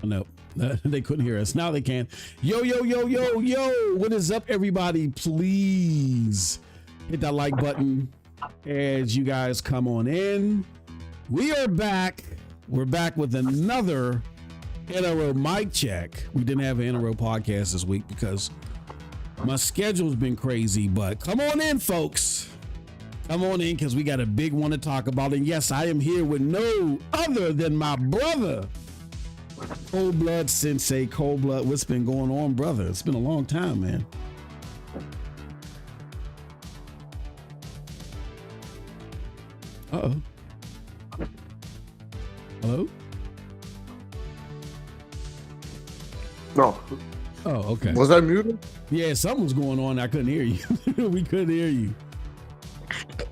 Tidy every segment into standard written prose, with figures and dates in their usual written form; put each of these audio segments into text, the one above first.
No, they couldn't hear us. Now they can. Yo, yo, yo, yo, yo. What is up, everybody? Please hit that like button as you guys come on in. We are back. We're back with another NRO mic check. We didn't have an NRO podcast this week because my schedule's been crazy, but come on in, folks. Come on in because we got a big one to talk about. And yes, I am here with no other than my brother, Cold Blood Sensei. Cold Blood, what's been going on, brother? It's been a long time, man. Uh-oh. Hello? No. Oh, okay. Was I muted? Yeah, something was going on. I couldn't hear you. We couldn't hear you.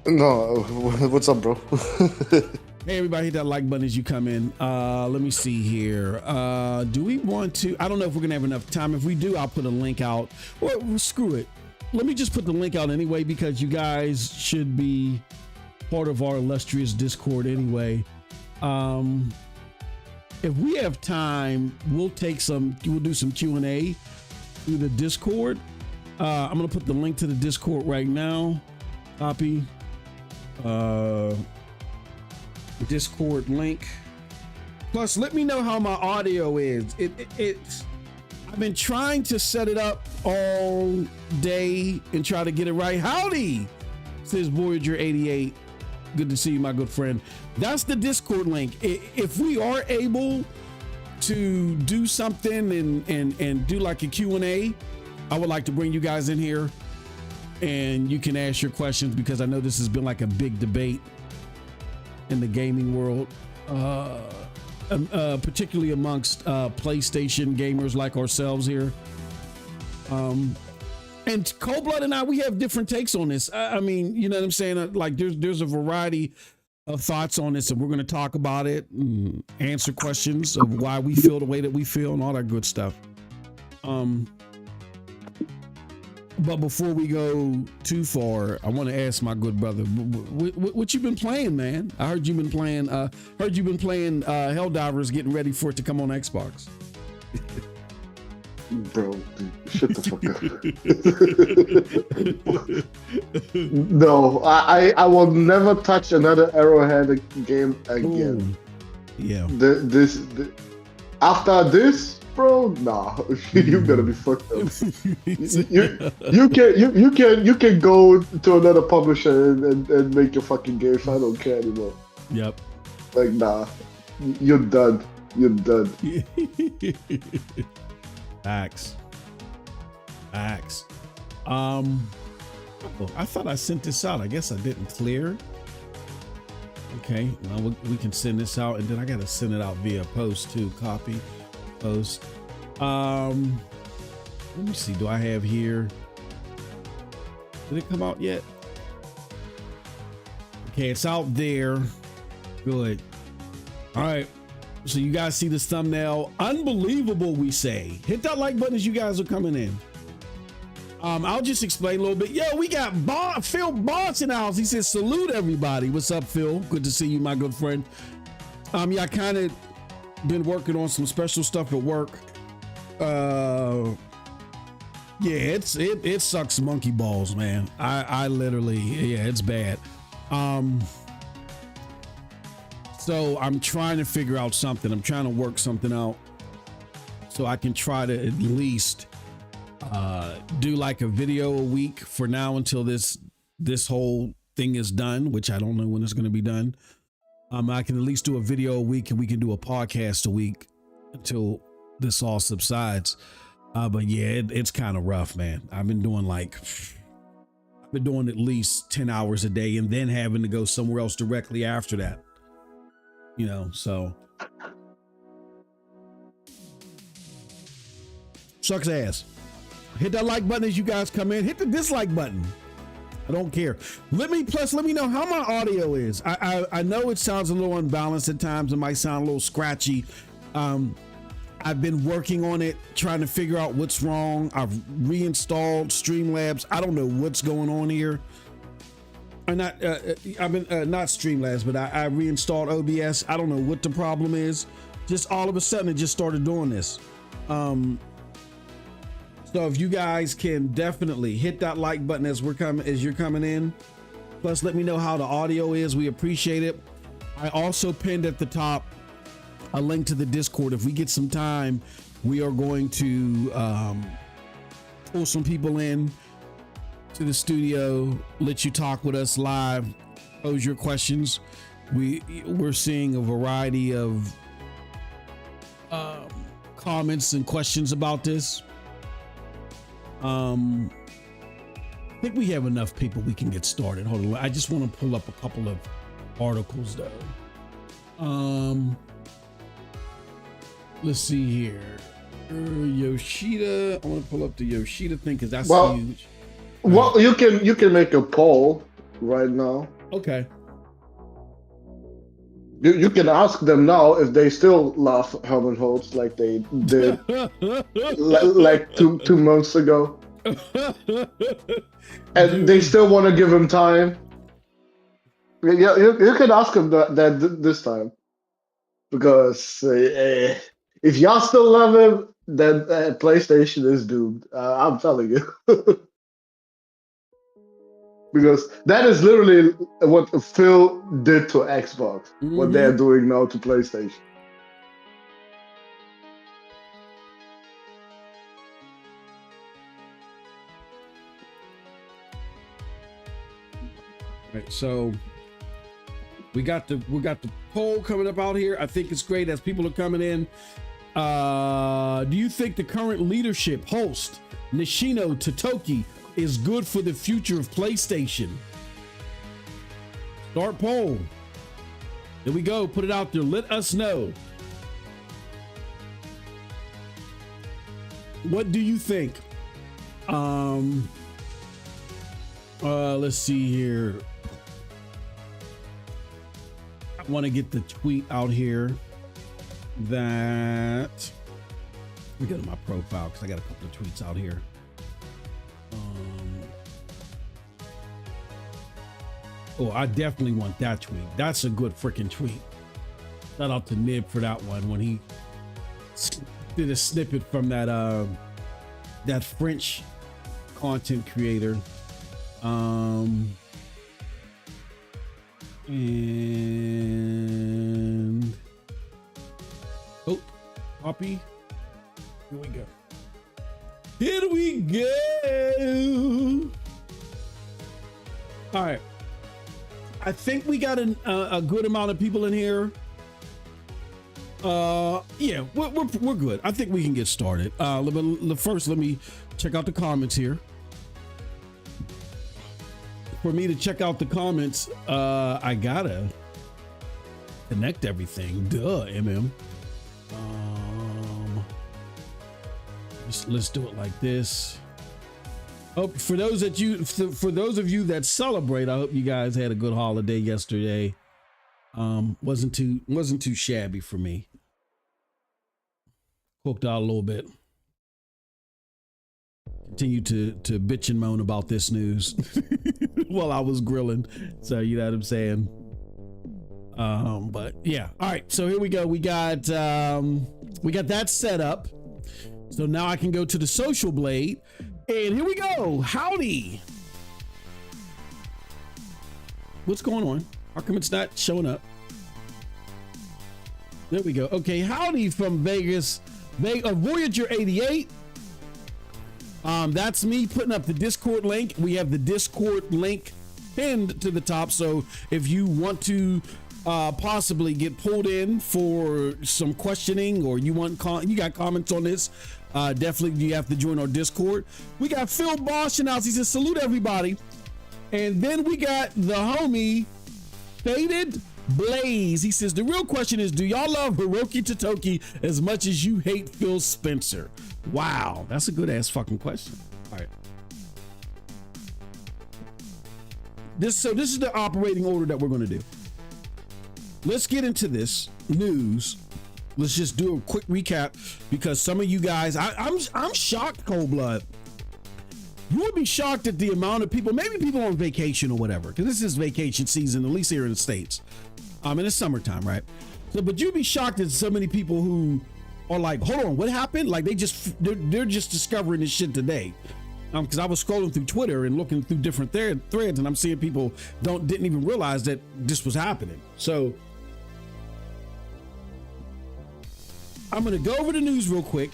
No. What's up, bro? Hey, everybody, hit that like button as you come in. Let me see here. Do we want to? I don't know if we're going to have enough time. If we do, I'll put a link out. Well, screw it. Let me just put the link out anyway, because you guys should be part of our illustrious Discord anyway. If we have time, we'll do some Q&A through the Discord. I'm going to put the link to the Discord right now. Copy. Discord link. Plus, let me know how my audio is. I've been trying to set it up all day and try to get it right. Howdy, says Voyager 88. Good to see you, my good friend. That's the Discord link. If we are able to do something and do like a Q&A, I would like to bring you guys in here and you can ask your questions, because I know this has been like a big debate in the gaming world, particularly amongst PlayStation gamers like ourselves here. And Cold Blood and I, we have different takes on this. I mean, you know what I'm saying? Like there's a variety of thoughts on this, and we're going to talk about it and answer questions of why we feel the way that we feel and all that good stuff. But before we go too far, I want to ask my good brother, what you been playing, man? I heard you've been playing. Helldivers, getting ready for it to come on Xbox. Bro, dude, shut the fuck up. No, I will never touch another Arrowhead game again. Ooh. Yeah. After this, bro, nah, you gotta be fucked up. You can go to another publisher and make your fucking games. I don't care anymore. Yep. Like, nah, you're done. You're done. Facts. I thought I sent this out. I guess I didn't clear. Okay, well, we can send this out, and then I gotta send it out via post too. Copy, post. Let me see. Do I have here? Did it come out yet? Okay, it's out there. Good. All right. So you guys see this thumbnail. Unbelievable, we say. Hit that like button as you guys are coming in. I'll just explain a little bit. Yo, we got Phil Boss in the house. He says, salute everybody. What's up, Phil? Good to see you, my good friend. Yeah, I kind of been working on some special stuff at work. Yeah, it sucks monkey balls, man. I literally, yeah, it's bad. So I'm trying to figure out something. I'm trying to work something out so I can try to at least do like a video a week for now until this whole thing is done, which I don't know when it's going to be done. I can at least do a video a week, and we can do a podcast a week until this all subsides. But yeah, it's kind of rough, man. I've been doing at least 10 hours a day, and then having to go somewhere else directly after that. You know, so sucks ass. Hit that like button as you guys come in. Hit the dislike button. I don't care. Let me know how my audio is. I know it sounds a little unbalanced at times. It might sound a little scratchy. I've been working on it, trying to figure out what's wrong. I've reinstalled Streamlabs. I don't know what's going on here. I've been not Streamlabs, but I reinstalled OBS. I don't know what the problem is. Just all of a sudden, it just started doing this. So if you guys can definitely hit that like button as you're coming in. Plus, let me know how the audio is. We appreciate it. I also pinned at the top a link to the Discord. If we get some time, we are going to pull some people in to the studio, let you talk with us live, pose your questions. We're seeing a variety of comments and questions about this. I think we have enough people we can get started. Hold on, I just want to pull up a couple of articles though. Let's see here. Yoshida, I want to pull up the Yoshida thing because that's huge. Well, you can make a poll right now. Okay. You can ask them now if they still love Herman Holtz like they did like two months ago. And they still want to give him time. Yeah, you can ask him that this time. Because if y'all still love him, then PlayStation is doomed. I'm telling you. Because that is literally what Phil did to Xbox, what they're doing now to PlayStation. Right, so we got the poll coming up out here. I think it's great as people are coming in. Do you think the current leadership host Nishino Totoki is good for the future of PlayStation? Start poll. There we go. Put it out there. Let us know. What do you think? Let's see here. I want to get the tweet out here that we go to my profile because I got a couple of tweets out here. Oh, I definitely want that tweet. That's a good freaking tweet. Shout out to Nib for that one when he did a snippet from that that French content creator. And oh, copy. Here we go. Here we go. All right. I think we got a good amount of people in here. Yeah, we're good. I think we can get started. First, let me check out the comments here. For me to check out the comments, I gotta connect everything. Duh, MM. Let's do it like this. Oh, for those of you that celebrate, I hope you guys had a good holiday yesterday. Wasn't too shabby for me. Cooked out a little bit. Continue to bitch and moan about this news while I was grilling. So you know what I'm saying. But yeah. All right. So here we go. We got that set up. So now I can go to the social blade. And here we go. Howdy. What's going on? How come it's not showing up? There we go. Okay. Howdy from Vegas. Voyager 88. That's me putting up the Discord link. We have the Discord link pinned to the top. So if you want to possibly get pulled in for some questioning or you got comments on this, definitely you have to join our Discord. We got Phil Bosch in the house. He says, salute everybody. And then we got the homie Faded Blaze. He says, the real question is, do y'all love Hiroki Totoki as much as you hate Phil Spencer? Wow, that's a good ass fucking question. All right. This is the operating order that we're going to do. Let's get into this news. Let's just do a quick recap because some of you guys, I'm shocked, Cold Blood. You would be shocked at the amount of people, maybe people on vacation or whatever, because this is vacation season, at least here in the States. In the summertime, right? So, but you'd be shocked at so many people who are like, hold on, what happened? Like they're just discovering this shit today. Because I was scrolling through Twitter and looking through different threads, and I'm seeing people didn't even realize that this was happening. So I'm gonna go over the news real quick.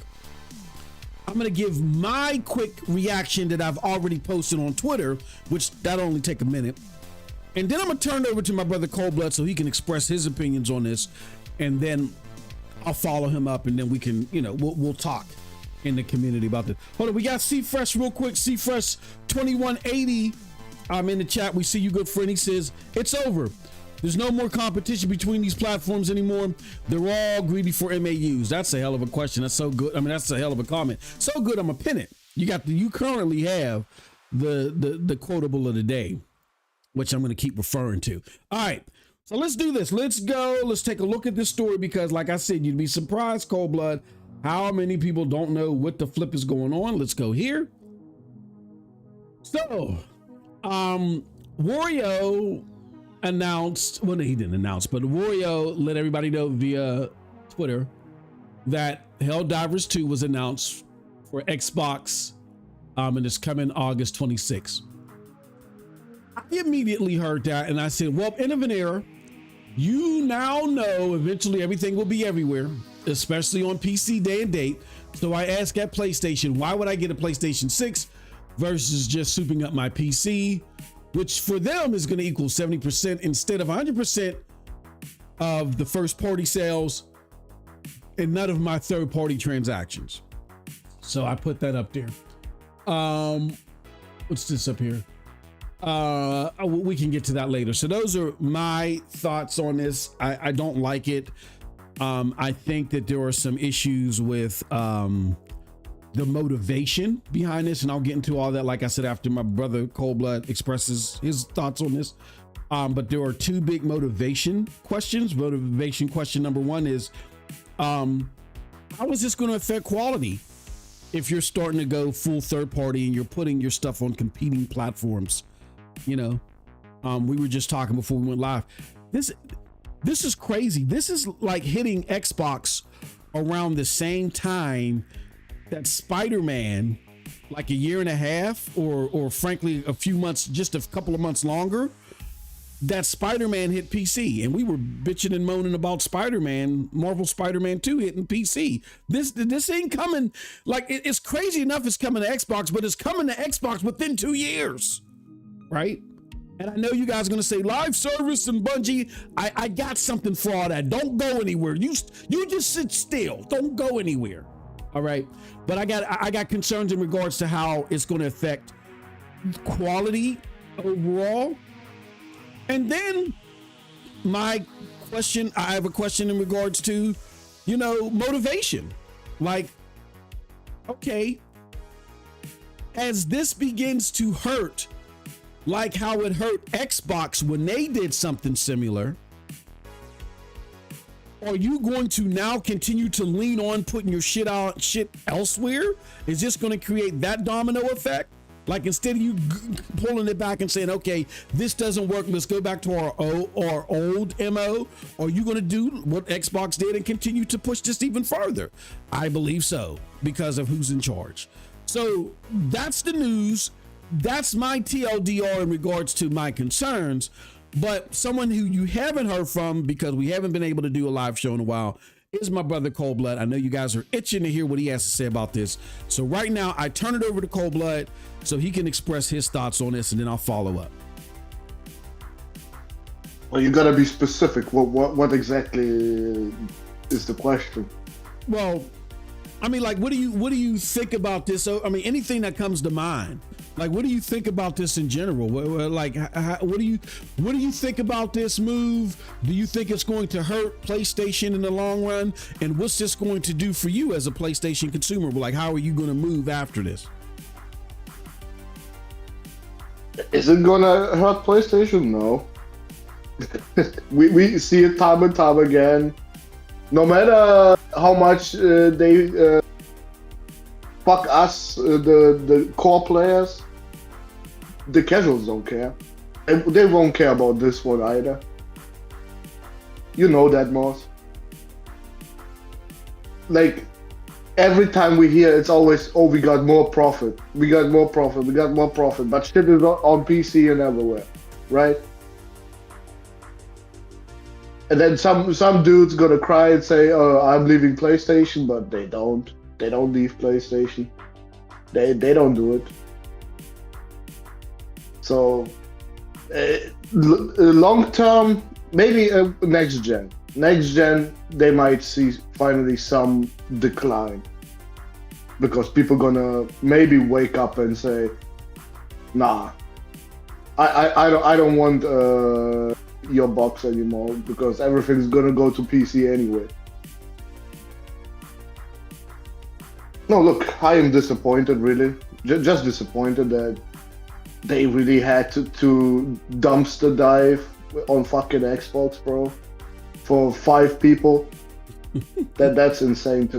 I'm gonna give my quick reaction that I've already posted on Twitter, which that'll only take a minute. And then I'm gonna turn it over to my brother Coldblood so he can express his opinions on this. And then I'll follow him up, and then we can, we'll talk in the community about this. Hold on, we got C Fresh real quick. C Fresh 2180. I'm in the chat. We see you, good friend. He says it's over. There's no more competition between these platforms anymore. They're all greedy for MAUs. That's a hell of a question. That's so good. I mean, that's a hell of a comment. So good, I'm gonna pin it. You currently have the quotable of the day, which I'm gonna keep referring to. All right. So let's do this. Let's go. Let's take a look at this story because, like I said, you'd be surprised, Cold Blood, how many people don't know what the flip is going on. Let's go here. So, Wario announced, well, he didn't announce, but Wario let everybody know via Twitter that Helldivers 2 was announced for Xbox, and it's coming August 26th. I immediately heard that and I said, well, end of an era. You now know eventually everything will be everywhere, especially on PC day and date. So I asked at PlayStation, why would I get a PlayStation 6 versus just souping up my PC, which for them is going to equal 70% instead of 100% of the first party sales and none of my third party transactions. So I put that up there. What's this up here? We can get to that later. So those are my thoughts on this. I don't like it. I think that there are some issues with the motivation behind this, and I'll get into all that, like I said, after my brother Coldblood expresses his thoughts on this. But there are two big motivation questions. Motivation question number one is, how is this going to affect quality if you're starting to go full third party and you're putting your stuff on competing platforms? We were just talking before we went live. This is crazy. This is like hitting Xbox around the same time that Spider-Man, like a year and a half, or frankly a few months, just a couple of months longer, that Spider-Man hit PC, and we were bitching and moaning about Spider-Man, Marvel Spider-Man 2 hitting PC. This ain't coming. Like, it's crazy enough it's coming to Xbox, but it's coming to Xbox within 2 years. Right? And I know you guys are going to say live service and Bungie. I got something for all that. Don't go anywhere. You just sit still. Don't go anywhere. All right. But I got concerns in regards to how it's going to affect quality overall. And then my question, I have a question in regards to, motivation. Like, okay, as this begins to hurt, like how it hurt Xbox when they did something similar, are you going to now continue to lean on putting your shit elsewhere? Is this going to create that domino effect? Like, instead of you pulling it back and saying, okay, this doesn't work, let's go back to our old MO, are you going to do what Xbox did and continue to push this even further? I believe so, because of who's in charge. So that's the news. That's my TLDR in regards to my concerns. But someone who you haven't heard from, because we haven't been able to do a live show in a while, is my brother Coldblood. I know you guys are itching to hear what he has to say about this. So right now, I turn it over to Coldblood so he can express his thoughts on this, and then I'll follow up. Well, you gotta be specific. What exactly is the question? Well, I mean, like, what do you think about this? So, I mean, anything that comes to mind. Like, what do you think about this in general? Like, what do you think about this move? Do you think it's going to hurt PlayStation in the long run? And what's this going to do for you as a PlayStation consumer? Like, how are you going to move after this? Is it gonna hurt PlayStation? No. we see it time and time again. No matter how much they fuck us, the core players, the casuals don't care. They won't care about this one either. You know that, Moss. like every time we hear, it's always, oh, we got more profit, we got more profit, we got more profit, but shit is on PC and everywhere, right? And then some dude's gonna cry and say, "Oh, I'm leaving PlayStation," but they don't. They don't leave PlayStation. They don't do it. So, long term, maybe next gen. Next gen, they might see finally some decline because people gonna maybe wake up and say, "Nah, I don't want your box anymore because everything's gonna go to PC anyway." No, look, I am disappointed, really. Just disappointed that they really had to dumpster dive on fucking Xbox, bro, for 5 people. That's insane.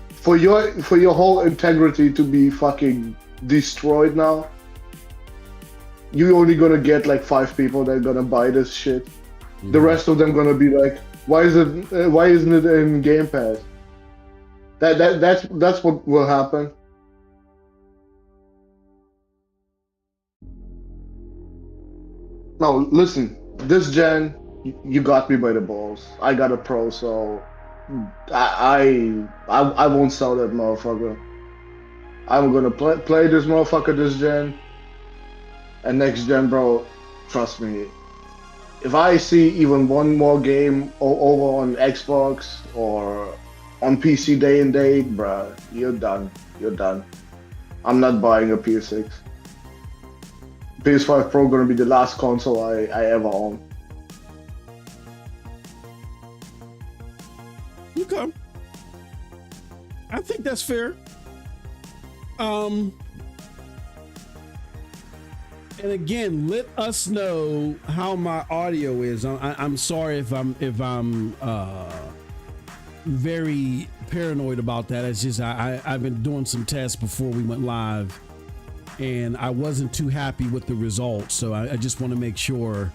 For your whole integrity to be fucking destroyed now, you only gonna get like 5 people that are gonna buy this shit. Mm-hmm. The rest of them gonna be like, why isn't it in Game Pass? That's what will happen. No, listen, this gen, you got me by the balls. I got a Pro, so I won't sell that motherfucker. I'm gonna play this motherfucker this gen, and next gen, bro. Trust me. If I see even one more game over on Xbox or on PC day and date, bruh, you're done. You're done. I'm not buying a PS6. PS5 Pro gonna be the last console I ever own. Okay. I think that's fair. And again, let us know how my audio is. I'm sorry if I'm very paranoid about that. It's just I've been doing some tests before we went live, and I wasn't too happy with the results. So I just want to make sure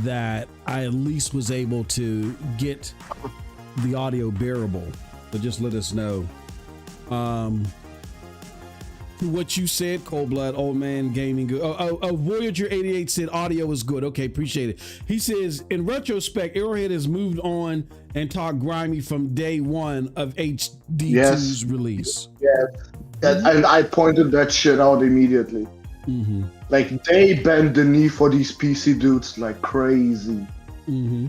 that I at least was able to get the audio bearable. So just let us know. To what you said, Cold Blood, Old Man Gaming. Voyager 88 said audio is good. Okay, appreciate it. He says, in retrospect, Arrowhead has moved on and talked grimy from day one of HD2's release. Yes. And I pointed that shit out immediately. Mm-hmm. Like, they bend the knee for these PC dudes like crazy. Mm-hmm.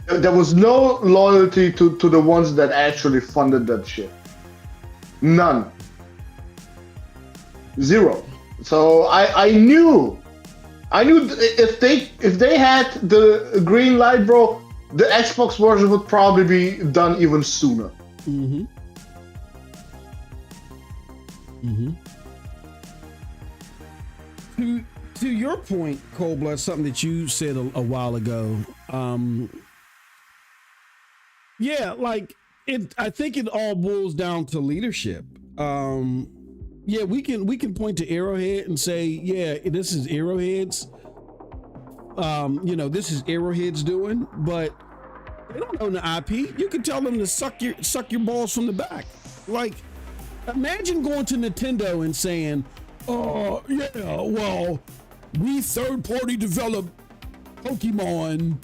There was no loyalty to the ones that actually funded that shit. None. Zero. So I knew if they had the green light, bro, the Xbox version would probably be done even sooner. Mm-hmm. Mm-hmm. To your point, Cold Blood, something that you said a while ago. Yeah, like I think it all boils down to leadership. Yeah, we can point to Arrowhead and say, yeah, this is Arrowhead's. This is Arrowhead's doing, but they don't own the IP. You can tell them to suck your balls from the back. Like, imagine going to Nintendo and saying, "Oh, yeah, well, we third-party develop Pokemon."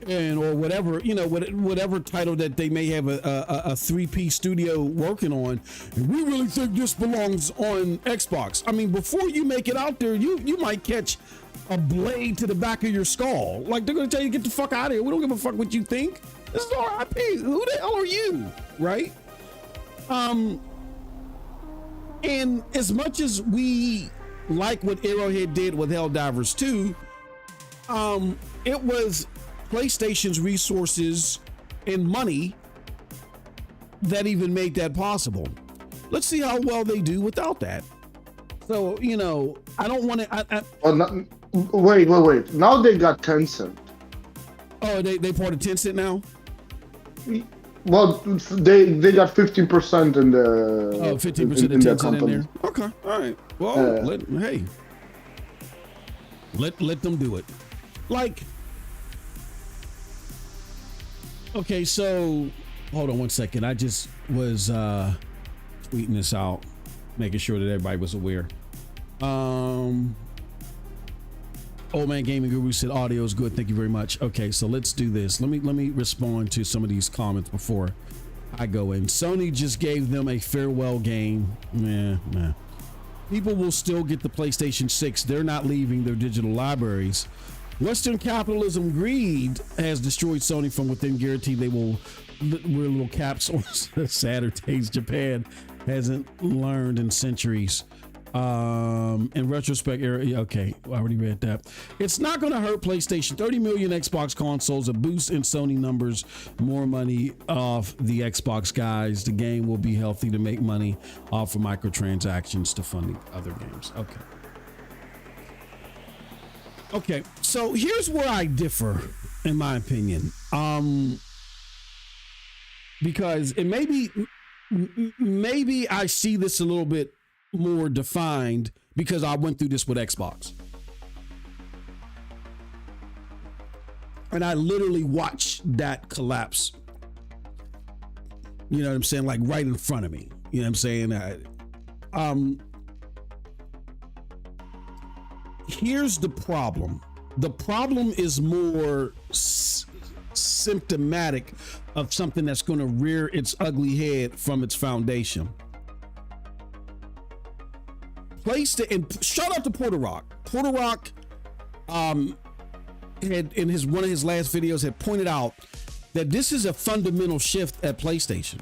Or whatever, whatever title that they may have a 3P studio working on, and we really think this belongs on Xbox. I mean, before you make it out there, you might catch a blade to the back of your skull. Like, they're gonna tell you, get the fuck out of here. We don't give a fuck what you think. This is our IP. Who the hell are you, right? And as much as we like what Arrowhead did with Helldivers 2, it was PlayStation's resources and money that even made that possible. Let's see how well they do without that. So, I don't want to. Wait. Now they got Tencent. Oh, they part of Tencent now? Well, they got 15% in the. Oh, 15% of Tencent in there. Okay, all right. Well, let them do it. Like. Okay, so hold on one second. I just was tweeting this out, making sure that everybody was aware. Old Man Gaming Guru said audio is good. Thank you very much. Okay, so let's do this. Let me respond to some of these comments before I go in. Sony just gave them a farewell game. Nah. People will still get the PlayStation 6. They're not leaving their digital libraries. Western capitalism greed has destroyed Sony from within. Guaranteed they will wear little caps on Saturdays. Japan hasn't learned in centuries. In retrospect, okay, I already read that. It's not going to hurt PlayStation. 30 million Xbox consoles, a boost in Sony numbers, more money off the Xbox guys. The game will be healthy to make money off of microtransactions to fund the other games. Okay, so here's where I differ, in my opinion. Because it maybe I see this a little bit more defined because I went through this with Xbox. And I literally watched that collapse. You know what I'm saying? Like right in front of me. You know what I'm saying? Here's the problem. The problem is more symptomatic of something that's going to rear its ugly head from its foundation. And shout out to Porter Rock. Porter Rock had in one of his last videos had pointed out that this is a fundamental shift at PlayStation.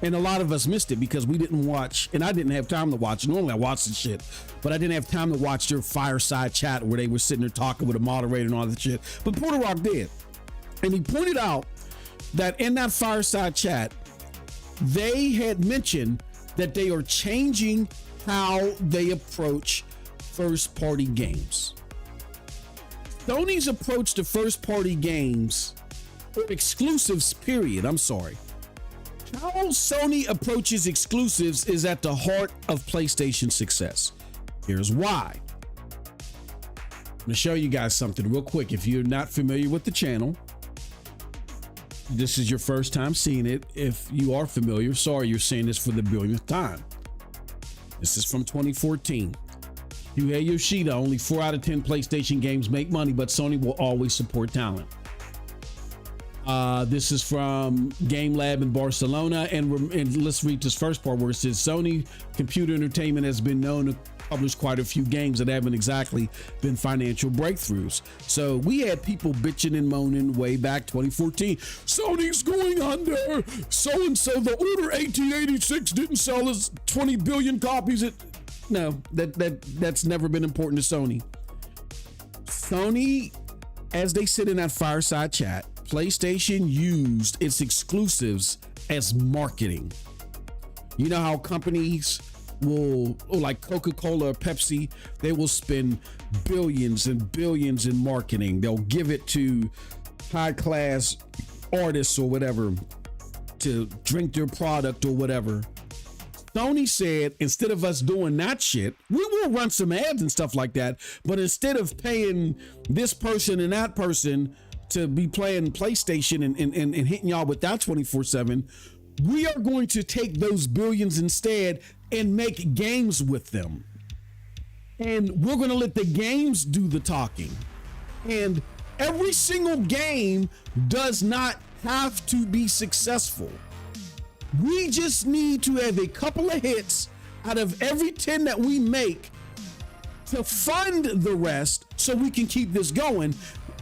And a lot of us missed it because we didn't watch, and I didn't have time to watch. Normally I watch the shit, but I didn't have time to watch their fireside chat where they were sitting there talking with a moderator and all that shit. But Porter Rock did. And he pointed out that in that fireside chat, they had mentioned that they are changing how they approach first-party games. Sony's approach to first-party games, or exclusives, period, I'm sorry. How Sony approaches exclusives is at the heart of PlayStation's success. Here's why. I'm gonna show you guys something real quick. If you're not familiar with the channel, this is your first time seeing it. If you are familiar, sorry, you're seeing this for the billionth time. This is from 2014. Yuhei Yoshida, only 4 out of 10 PlayStation games make money, but Sony will always support talent. This is from Game Lab in Barcelona, and let's read this first part where it says Sony Computer Entertainment has been known to publish quite a few games that haven't exactly been financial breakthroughs. So we had people bitching and moaning way back 2014. Sony's going under. So-and-so, the Order 1886 didn't sell as 20 billion copies. No, that's never been important to Sony. Sony, as they sit in that fireside chat, PlayStation used its exclusives as marketing. You know how companies will, like Coca-Cola or Pepsi, they will spend billions and billions in marketing. They'll give it to high-class artists or whatever to drink their product or whatever. Sony said, instead of us doing that shit, we will run some ads and stuff like that, but instead of paying this person and that person to be playing PlayStation and hitting y'all with that 24/7, we are going to take those billions instead and make games with them. And we're going to let the games do the talking. And every single game does not have to be successful. We just need to have a couple of hits out of every 10 that we make to fund the rest so we can keep this going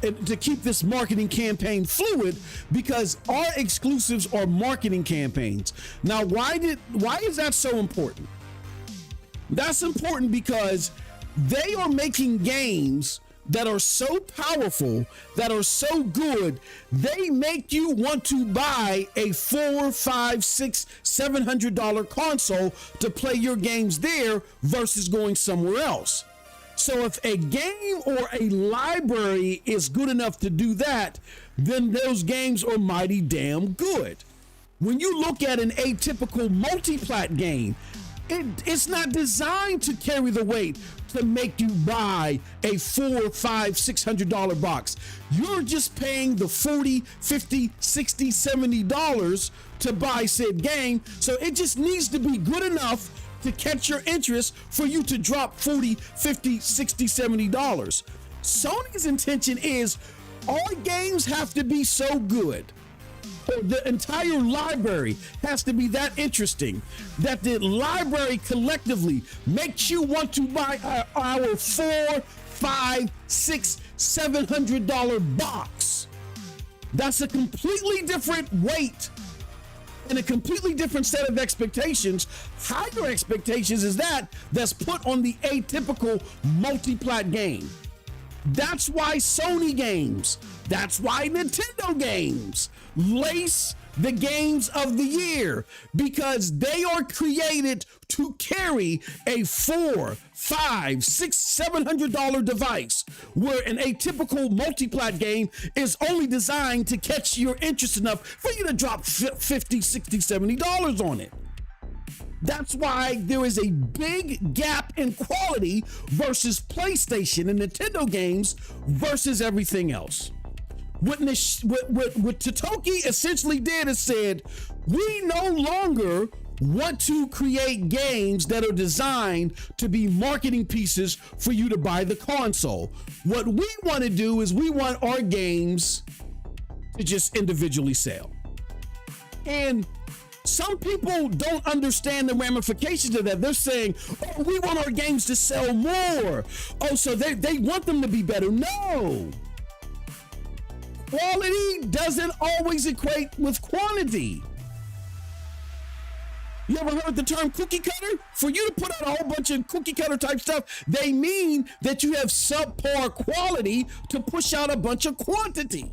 and to keep this marketing campaign fluid, because our exclusives are marketing campaigns. Now, why is that so important? That's important because they are making games that are so powerful, that are so good, they make you want to buy a $400, $500, $600, $700 console to play your games there versus going somewhere else. So if a game or a library is good enough to do that, then those games are mighty damn good. When you look at an atypical multi-plat game, It's not designed to carry the weight to make you buy a $400, $500, $600 box. You're just paying the $40, $50, $60, $70 to buy said game. So it just needs to be good enough to catch your interest for you to drop $40, $50, $60, $70. Sony's intention is all games have to be so good, or the entire library has to be that interesting, that the library collectively makes you want to buy our $400, $500, $600, $700 box. That's a completely different weight and a completely different set of expectations. Higher expectations is that's put on the atypical multi-plat game. That's why Sony games, that's why Nintendo games lace the games of the year, because they are created to carry a $400, $500, $600, $700 device, where an atypical multi-plat game is only designed to catch your interest enough for you to drop $50, $60, $70 on it. That's why there is a big gap in quality versus PlayStation and Nintendo games versus everything else. What Totoki essentially did is said, we no longer want to create games that are designed to be marketing pieces for you to buy the console. What we want to do is we want our games to just individually sell. And some people don't understand the ramifications of that. They're saying, oh, we want our games to sell more. Oh, so they want them to be better. No. Quality doesn't always equate with quantity. You ever heard the term cookie cutter? For you to put out a whole bunch of cookie cutter type stuff, they mean that you have subpar quality to push out a bunch of quantity.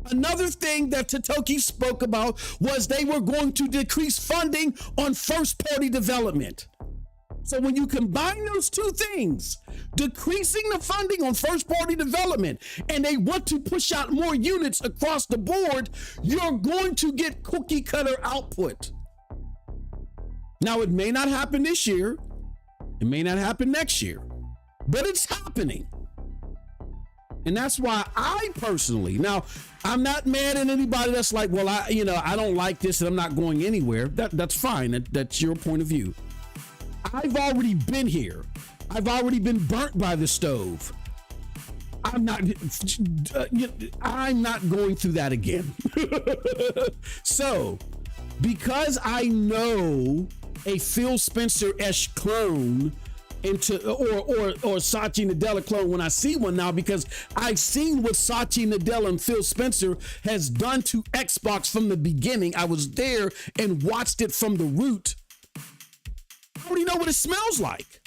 Another thing that Totoki spoke about was they were going to decrease funding on first-party development. So when you combine those two things, decreasing the funding on first-party development, and they want to push out more units across the board, you're going to get cookie-cutter output. Now, it may not happen this year. It may not happen next year, but it's happening. And that's why I personally, now I'm not mad at anybody that's like, well, I don't like this and I'm not going anywhere. That's fine. That's your point of view. I've already been here. I've already been burnt by the stove. I'm not going through that again. So, because I know a Phil Spencer-esque clone or Satya Nadella clone when I see one now, because I've seen what Satya Nadella and Phil Spencer has done to Xbox from the beginning. I was there and watched it from the root. I already know what it smells like.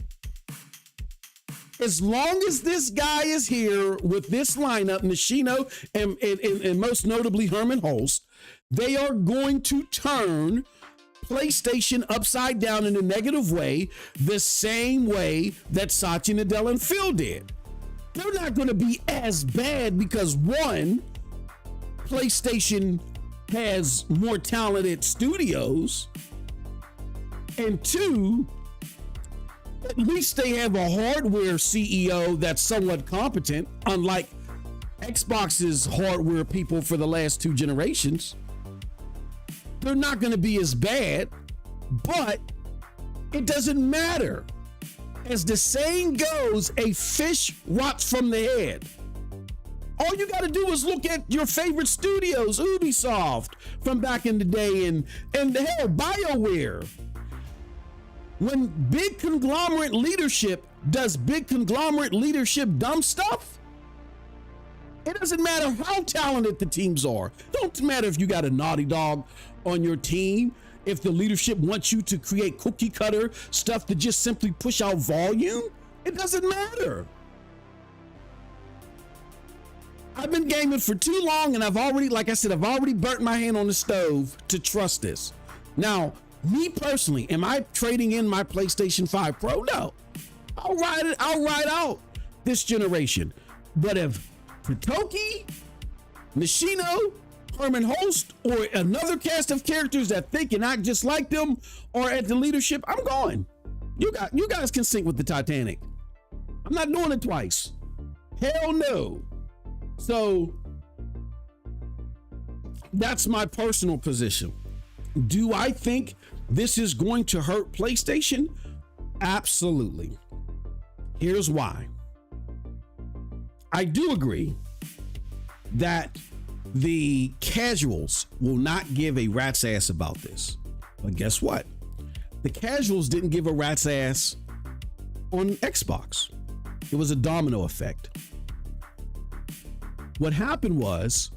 As long as this guy is here with this lineup, Nishino and most notably Herman Holst, they are going to turn PlayStation upside down in a negative way, the same way that Satya Nadella and Phil did. They're not going to be as bad because, one, PlayStation has more talented studios, and two, at least they have a hardware CEO that's somewhat competent, unlike Xbox's hardware people for the last two generations. They're not going to be as bad, but it doesn't matter. As the saying goes, a fish rots from the head. All you got to do is look at your favorite studios, Ubisoft from back in the day, and hell, BioWare. When big conglomerate leadership does big conglomerate leadership dumb stuff, it doesn't matter how talented the teams are. Don't matter if you got a Naughty Dog on your team. If the leadership wants you to create cookie cutter stuff to just simply push out volume, it doesn't matter. I've been gaming for too long, and I've already burnt my hand on the stove to trust this. Now, me personally, am I trading in my PlayStation 5 Pro? No. I'll ride out this generation. But if Totoki, Nishino, Herman Holst, or another cast of characters that think and act just like them are at the leadership, I'm going. You guys can sink with the Titanic. I'm not doing it twice. Hell no. So that's my personal position. Do I think this is going to hurt PlayStation? Absolutely. Here's why. I do agree that the casuals will not give a rat's ass about this. But guess what? The casuals didn't give a rat's ass on Xbox. It was a domino effect. What happened was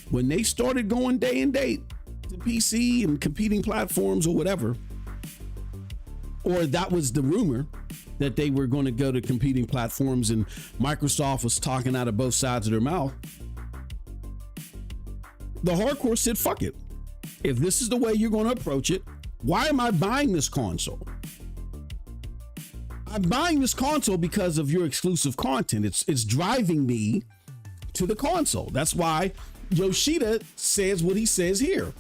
when they started going day and date to PC and competing platforms or whatever, or that was the rumor that they were going to go to competing platforms and Microsoft was talking out of both sides of their mouth, the hardcore said, fuck it. If this is the way you're going to approach it, why am I buying this console? I'm buying this console because of your exclusive content. It's driving me to the console. That's why Yoshida says what he says here.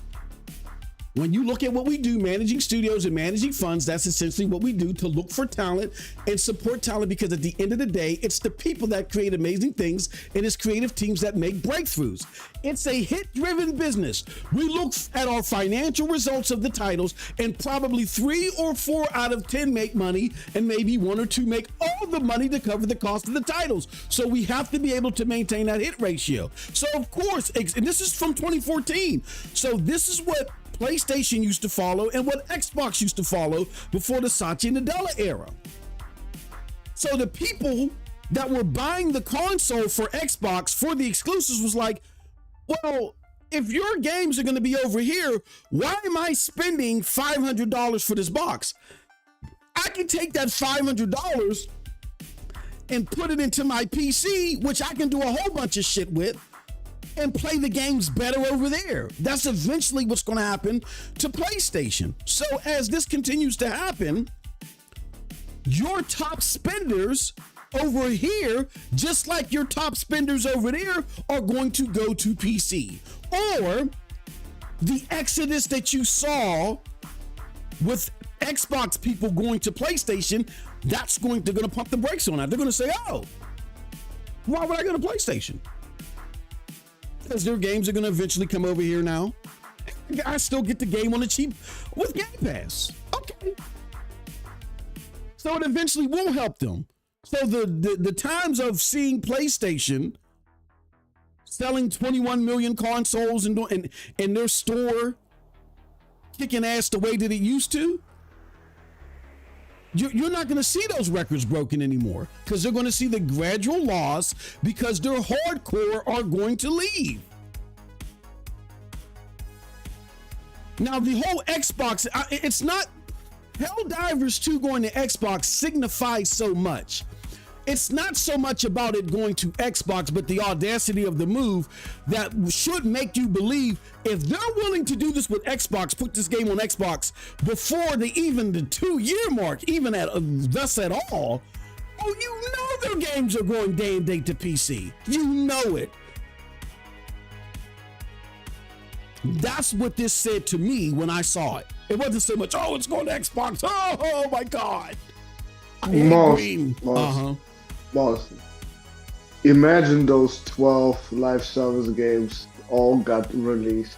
When you look at what we do, managing studios and managing funds, that's essentially what we do, to look for talent and support talent, because at the end of the day, it's the people that create amazing things and it's creative teams that make breakthroughs. It's a hit-driven business. We look at our financial results of the titles, and probably 3 or 4 out of 10 make money, and maybe 1 or 2 make all the money to cover the cost of the titles. So we have to be able to maintain that hit ratio. So of course, and this is from 2014. So this is what PlayStation used to follow and what Xbox used to follow before the Satya Nadella era. So the people that were buying the console for Xbox for the exclusives was like, well, if your games are going to be over here, why am I spending $500 for this box? I can take that $500 and put it into my PC, which I can do a whole bunch of shit with, and play the games better over there. That's eventually what's going to happen to PlayStation. So as this continues to happen, your top spenders over here, just like your top spenders over there, are going to go to PC. Or the exodus that you saw with Xbox people going to PlayStation, they're going to pump the brakes on that. They're going to say, oh, why would I go to PlayStation? Because their games are going to eventually come over here now. I still get the game on the cheap with Game Pass. Okay. So it eventually will help them. So the times of seeing PlayStation selling 21 million consoles and their store kicking ass the way that it used to, you're not going to see those records broken anymore, because they're going to see the gradual loss because their hardcore are going to leave. Now, the whole Xbox, it's not Helldivers 2 going to Xbox signifies so much. It's not so much about it going to Xbox, but the audacity of the move that should make you believe, if they're willing to do this with Xbox, put this game on Xbox before the 2-year mark, even at thus at all, oh, you know their games are going day and date to PC. You know it. That's what this said to me when I saw it. It wasn't so much, oh, it's going to Xbox. Oh my God. Boss, imagine those 12 live service games all got released.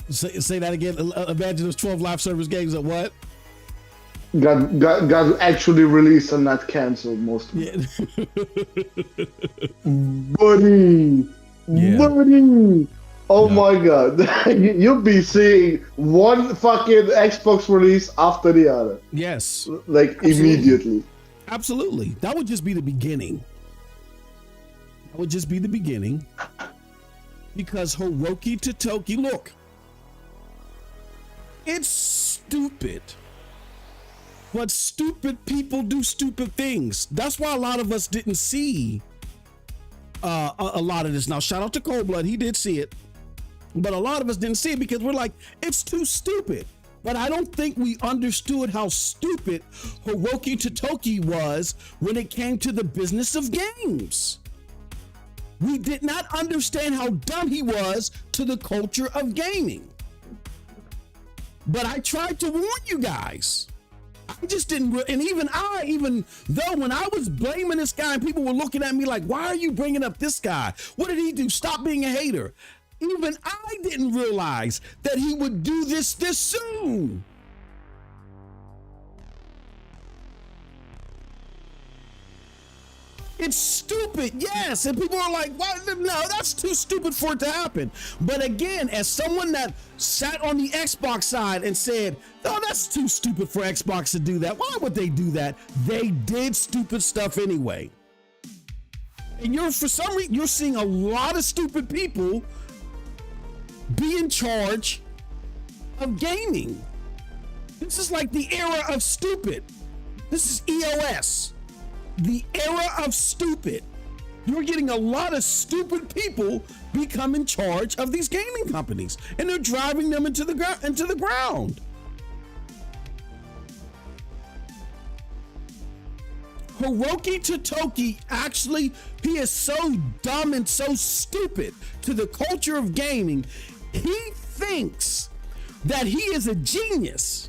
Say that again. Imagine those 12 live service games that what? Got actually released and not canceled, most of them. Yeah. Buddy. Oh my God. You'll be seeing one fucking Xbox release after the other. Yes. Like Absolutely. Immediately. Absolutely. That would just be the beginning. Because Hiroki Totoki, look, it's stupid. But stupid people do stupid things. That's why a lot of us didn't see a lot of this. Now, shout out to Cold Blood. He did see it. But a lot of us didn't see it because we're like, it's too stupid. But I don't think we understood how stupid Hiroki Totoki was when it came to the business of games. We did not understand how dumb he was to the culture of gaming. But I tried to warn you guys. I just didn't, and even though when I was blaming this guy and people were looking at me like, why are you bringing up this guy? What did he do? Stop being a hater. Even I didn't realize that he would do this soon. It's stupid, yes. And people are like, well, no, that's too stupid for it to happen. But again, as someone that sat on the Xbox side and said, oh, that's too stupid for Xbox to do that. Why would they do that? They did stupid stuff anyway. And for some reason, you're seeing a lot of stupid people be in charge of gaming. This is like the era of stupid. This is EOS. The era of stupid. You're getting a lot of stupid people become in charge of these gaming companies, and they're driving them into the ground. Hiroki Totoki, actually, he is so dumb and so stupid to the culture of gaming. He thinks that he is a genius.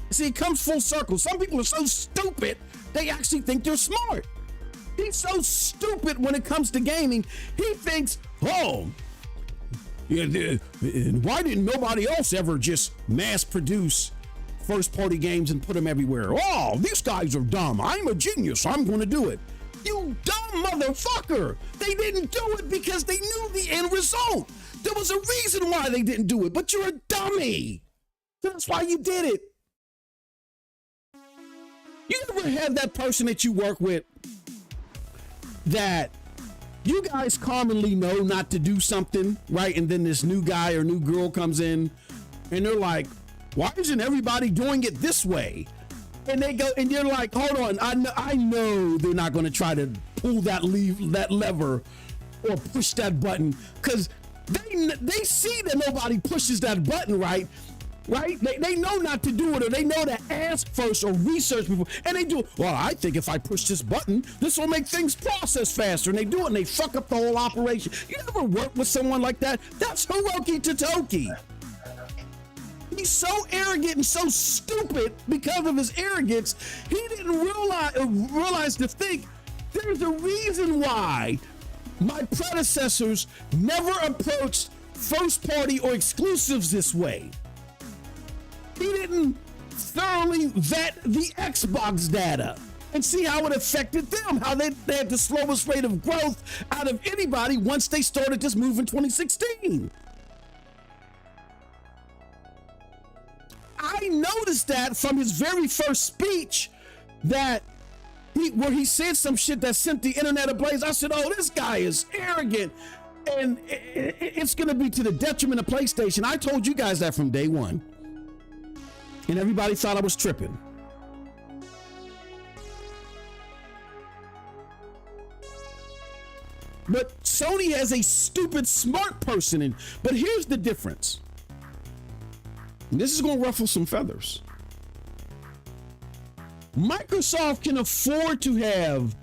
See, it comes full circle. Some people are so stupid they actually think they're smart. He's so stupid when it comes to gaming. He thinks, oh, yeah, why didn't nobody else ever just mass produce first party games and put them everywhere? Oh, these guys are dumb. I'm a genius. I'm going to do it. You dumb motherfucker. They didn't do it because they knew the end result. There was a reason why they didn't do it, but you're a dummy. That's why you did it. You ever had that person that you work with that you guys commonly know not to do something, right? And then this new guy or new girl comes in and they're like, why isn't everybody doing it this way? And they go, and you're like, hold on, I know they're not going to try to pull that lever or push that button, because they see that nobody pushes that button, right? They know not to do it, or they know to ask first or research before, and they do it. Well, I think if I push this button, this will make things process faster, and they do it and they fuck up the whole operation. You ever work with someone like that? That's Hiroki Totoki. He's so arrogant and so stupid because of his arrogance. He didn't realize to think there's a reason why my predecessors never approached first party or exclusives this way. He didn't thoroughly vet the Xbox data and see how it affected them, how they had the slowest rate of growth out of anybody once they started this move in 2016. I noticed that from his very first speech, that where he said some shit that sent the internet ablaze. I said, oh, this guy is arrogant, and it's going to be to the detriment of PlayStation. I told you guys that from day one, and everybody thought I was tripping. But Sony has a stupid smart person, but here's the difference. And this is going to ruffle some feathers. Microsoft can afford to have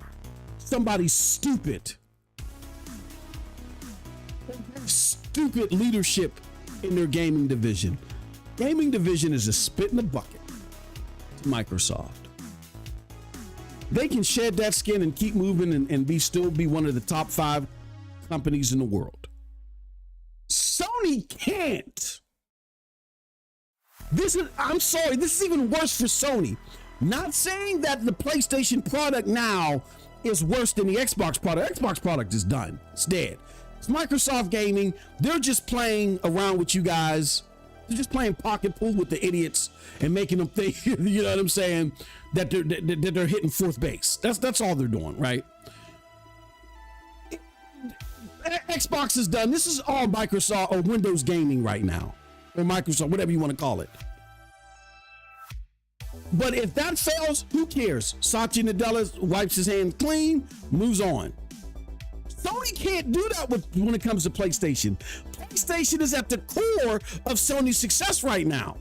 somebody stupid leadership in their gaming division. Gaming division is a spit in the bucket to Microsoft. They can shed that skin and keep moving and still be one of the top 5 companies in the world. Sony can't. I'm sorry, this is even worse for Sony. Not saying that the PlayStation product now is worse than the Xbox product. Xbox product is done. It's dead. It's Microsoft Gaming. They're just playing around with you guys. They're just playing pocket pool with the idiots and making them think, you know what I'm saying, that they're hitting fourth base. That's all they're doing, right? Xbox is done. This is all Microsoft or Windows Gaming right now. Or Microsoft, whatever you want to call it. But if that fails, who cares? Satya Nadella wipes his hands clean, moves on. Sony can't do that when it comes to PlayStation. PlayStation is at the core of Sony's success right now.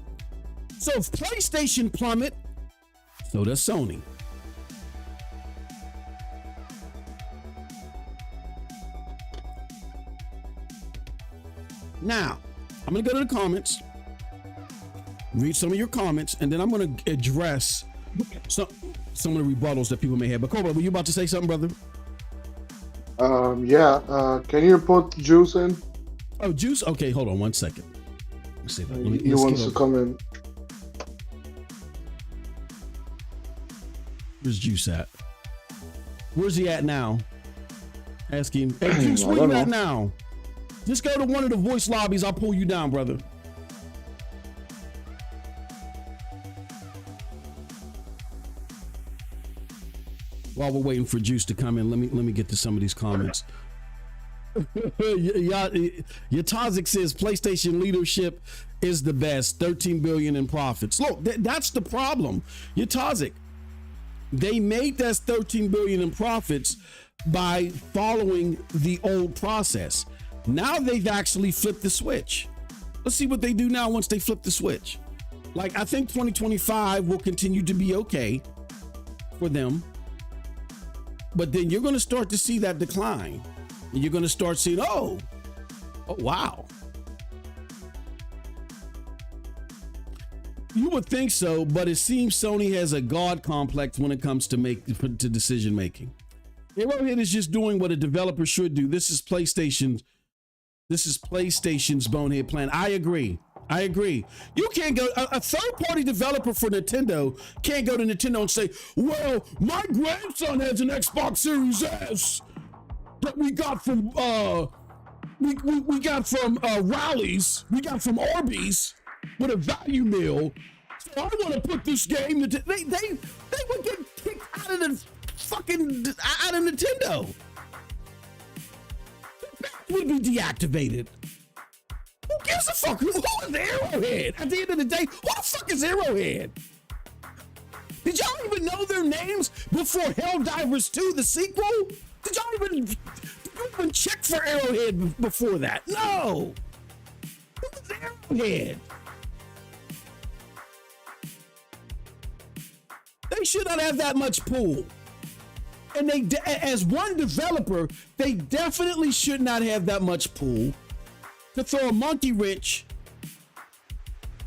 So if PlayStation plummet, so does Sony. Now, I'm going to go to the comments, read some of your comments, and then I'm going to address some of the rebuttals that people may have. But Cobra, were you about to say something, brother? Yeah. Can you put Juice in? Oh, Juice. Okay, hold on 1 second. Let's see. He wants to come in. Where's Juice at? Where's he at now? Ask him. Hey, Juice, where you at now? Just go to one of the voice lobbies. I'll pull you down, brother. While we're waiting for Juice to come in, let me get to some of these comments. Yatazik says PlayStation leadership is the best. 13 billion in profits. Look, that's the problem. Yatazik, they made that 13 billion in profits by following the old process. Now they've actually flipped the switch. Let's see what they do now once they flip the switch. Like, I think 2025 will continue to be okay for them. But then you're going to start to see that decline. And you're going to start seeing, oh, wow. You would think so, but it seems Sony has a God complex when it comes to decision making. Arrowhead is just doing what a developer should do. This is PlayStation's bonehead plan. I agree. You can't go, a third-party developer for Nintendo can't go to Nintendo and say, well, my grandson has an Xbox Series S that we got from we got from Rally's, we got from Arby's with a value meal. So I want to put this game. They would get kicked out of the fucking out of Nintendo. The would be deactivated. Who gives a fuck? Who is Arrowhead? At the end of the day, who the fuck is Arrowhead? Did y'all even know their names before Helldivers 2, the sequel? Did y'all even check for Arrowhead before that? No. Who is Arrowhead? They should not have that much pull. And they, as one developer, they definitely should not have that much pull to throw a monkey wrench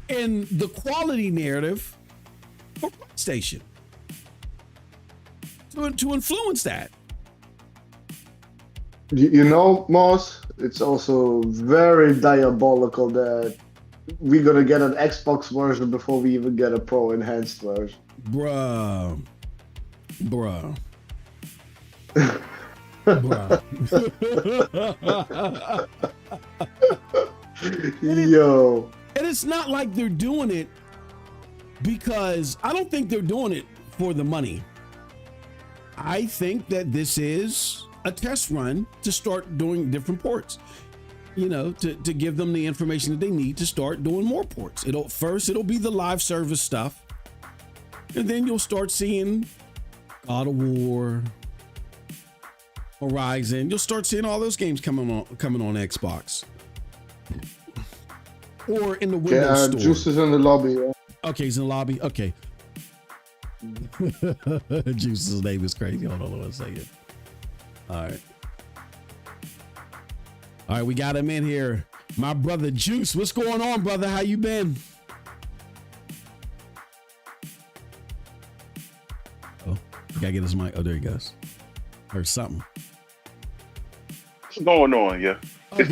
in the quality narrative for PlayStation to influence that. You know, Moss, it's also very diabolical that we're gonna get an Xbox version before we even get a Pro enhanced version. Bruh. Yo. And it's not like they're doing it because I don't think they're doing it for the money. I think that this is a test run to start doing different ports, you know, to give them the information that they need to start doing more ports. It'll be the live service stuff, and then you'll start seeing God of War, Horizon. You'll start seeing all those games coming on Xbox or in the Windows store. Juice is in the lobby. Yeah. Okay, he's in the lobby. Okay. Juice's name is crazy. Hold on 1 second. All right, we got him in here. My brother Juice. What's going on, brother? How you been? Oh, gotta get his mic. Oh, there he goes. Heard something. What's going on? Yeah. Okay,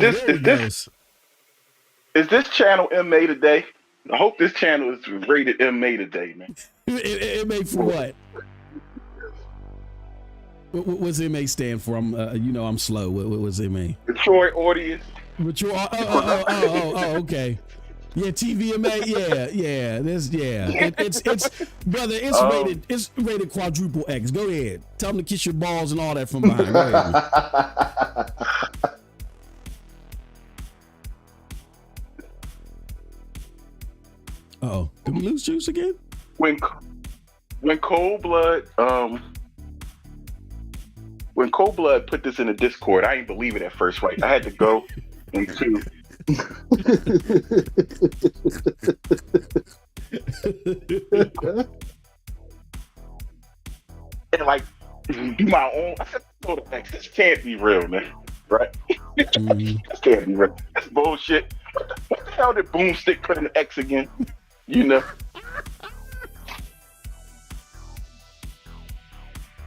Is this channel MA today? I hope this channel is rated MA today, man. MA for what? What's MA stand for? I'm slow. What's MA? Detroit audience. Mature. Oh, okay. Yeah, TVMA. Yeah. It's brother. It's rated quadruple X. Go ahead. Tell them to kiss your balls and all that from behind. Go ahead. Uh-oh. Did we lose Juice again? When Cold Blood put this in the Discord, I didn't believe it at first, right? I had to go into and like do my own. I said, "Oh, this can't be real, man." Right? This can't be real. That's bullshit. What the hell did Boomstick put in the X again? You know.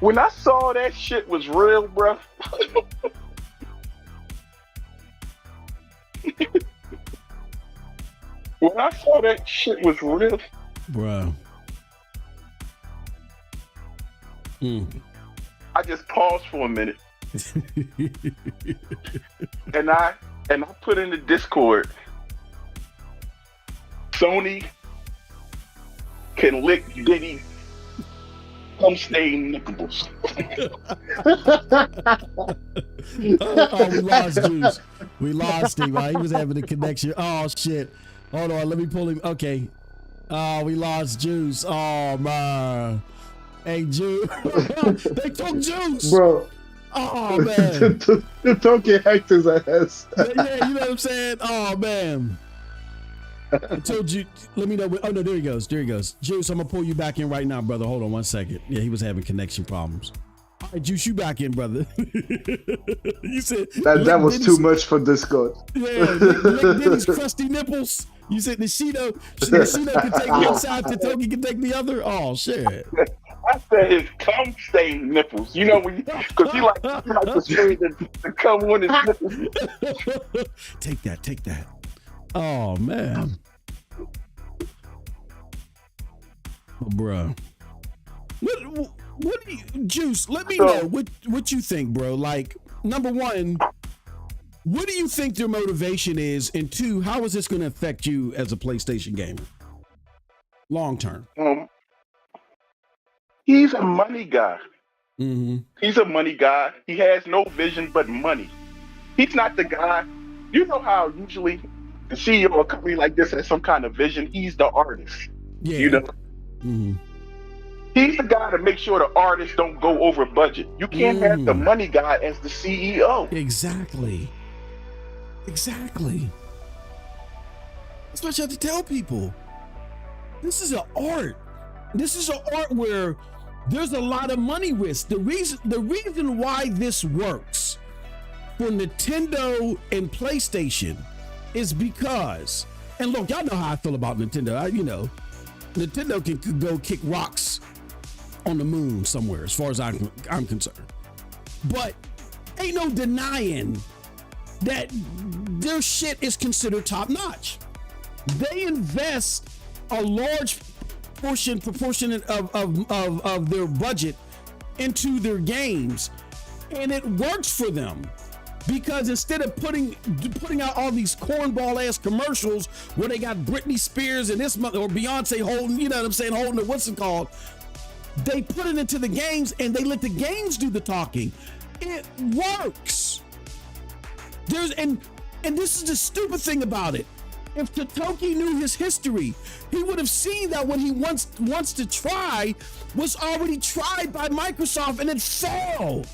When I saw that shit was real, bro. When I saw that shit was real, bro. I just paused for a minute, and I put in the Discord, Sony can lick Diddy cum-stained nipples. Oh, we lost Juice. We lost him. Right? He was having a connection. Oh shit. Hold on, let me pull him. Okay. Oh, we lost Juice. Oh man. Hey, Juice. They took Juice. Bro. Oh man. The Tokyo hacked his ass. Yeah, you know what I'm saying? Oh man. I told you, let me know. Oh no, there he goes. There he goes. Juice, I'm gonna pull you back in right now, brother. Hold on 1 second. Yeah, he was having connection problems. All right, Juice, you back in, brother. You said that was too much for Discord. Yeah, lick Diddy's crusty nipples. You said Nishido can take one side, Totoki can take the other. Oh shit. I said his cum-stained nipples. You know when because he like to spray the cum on his nipples. Take that. Oh man. Oh, bro. What do you, Juice, let me know what you think, bro. Like, number one, what do you think their motivation is? And two, how is this going to affect you as a PlayStation gamer? Long term. He's a money guy. Mm-hmm. He's a money guy. He has no vision but money. He's not the guy. You know how usually the CEO of a company like this has some kind of vision. He's the artist. Yeah. You know? Mm-hmm. He's the guy to make sure the artists don't go over budget. You can't have the money guy as the CEO. Exactly. That's what you have to tell people. This is an art. This is an art where there's a lot of money risk. The reason why this works for Nintendo and PlayStation is because, and look, y'all know how I feel about Nintendo. Nintendo can go kick rocks on the moon somewhere, as far as I'm concerned. But ain't no denying that their shit is considered top notch. They invest a large proportion of their budget into their games, and it works for them. Because instead of putting out all these cornball ass commercials where they got Britney Spears and this or Beyonce holding, you know what I'm saying, holding the what's it called, they put it into the games and they let the games do the talking. It works. And this is the stupid thing about it. If Totoki knew his history, he would have seen that what he wants to try was already tried by Microsoft and it failed.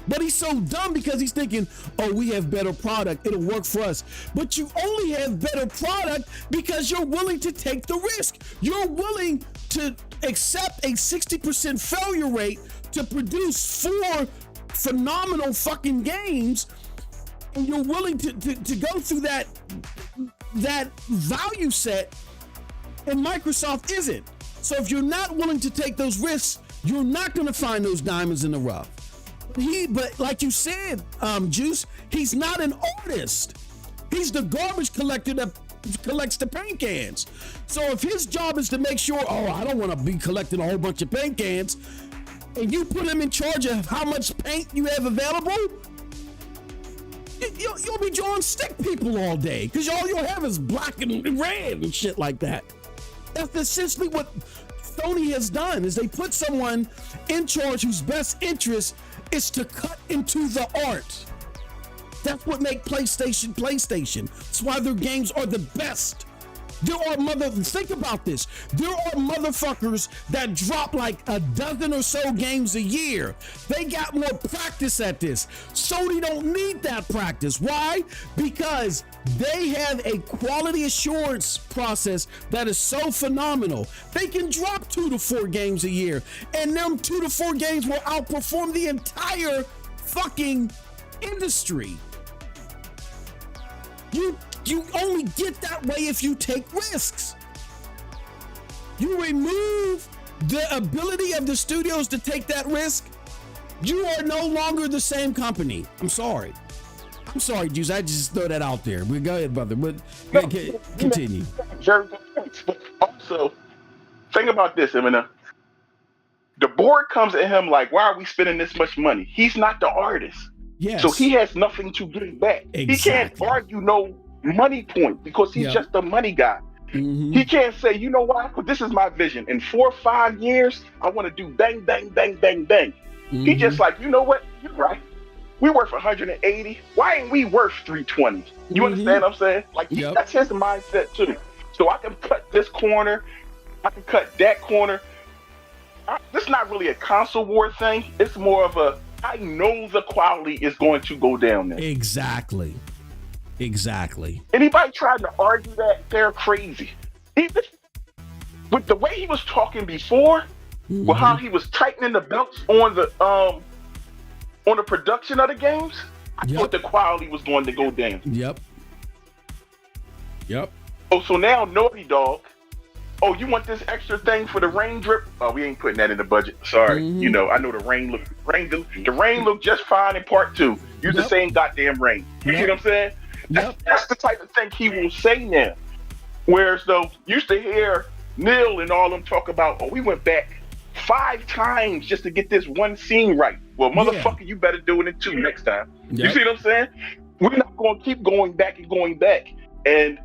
But he's so dumb because he's thinking, oh, we have better product, it'll work for us. But you only have better product because you're willing to take the risk. You're willing to accept a 60% failure rate to produce 4 phenomenal fucking games, and you're willing to go through that value set, and Microsoft isn't. So if you're not willing to take those risks, you're not going to find those diamonds in the rough. But like you said, Juice, he's not an artist. He's the garbage collector that collects the paint cans. So if his job is to make sure, I don't want to be collecting a whole bunch of paint cans, and you put him in charge of how much paint you have available, you'll be drawing stick people all day because all you'll have is black and red and shit like that. That's essentially what Sony has done, is they put someone in charge whose best interest is to cut into the art. That's what makes PlayStation. That's why their games are the best. Think about this. There are motherfuckers that drop like a dozen or so games a year. They got more practice at this. Sony don't need that practice. Why? Because they have a quality assurance process that is so phenomenal. They can drop 2 to 4 games a year, and them 2 to 4 games will outperform the entire fucking industry. You only get that way if you take risks. You remove the ability of the studios to take that risk, you are no longer the same company. I'm sorry, Juice. I just throw that out there. Go ahead, brother. But continue. Very good points. But also, think about this, Eminem. The board comes at him like, why are we spending this much money? He's not the artist. Yes. So he has nothing to give back. Exactly. He can't argue no money point because he's just a money guy. Mm-hmm. He can't say, you know what, this is my vision. In 4 or 5 years, I want to do bang, bang, bang, bang, bang. Mm-hmm. He just like, you know what, you're right. We worth 180. Why ain't we worth 320? You understand what I'm saying? Like, that's his mindset too. So I can cut this corner. I can cut that corner. This is not really a console war thing. It's more of a, I know the quality is going to go down there. Exactly. Anybody trying to argue that, they're crazy. Even with the way he was talking before, with how he was tightening the belts on the production of the games, I thought the quality was going to go down. Yep. Oh, so now Naughty Dog. Oh, you want this extra thing for the rain drip? Oh, we ain't putting that in the budget. Sorry. You know, I know the rain looked just fine in part 2. Use the same goddamn rain. You see what I'm saying? That's the type of thing he will say now. Whereas though, used to hear Neil and all them talk about, oh, we went back 5 times just to get this one scene right. Well, motherfucker, you better do it in 2 next time. You see what I'm saying? We're not going to keep going back and going back. And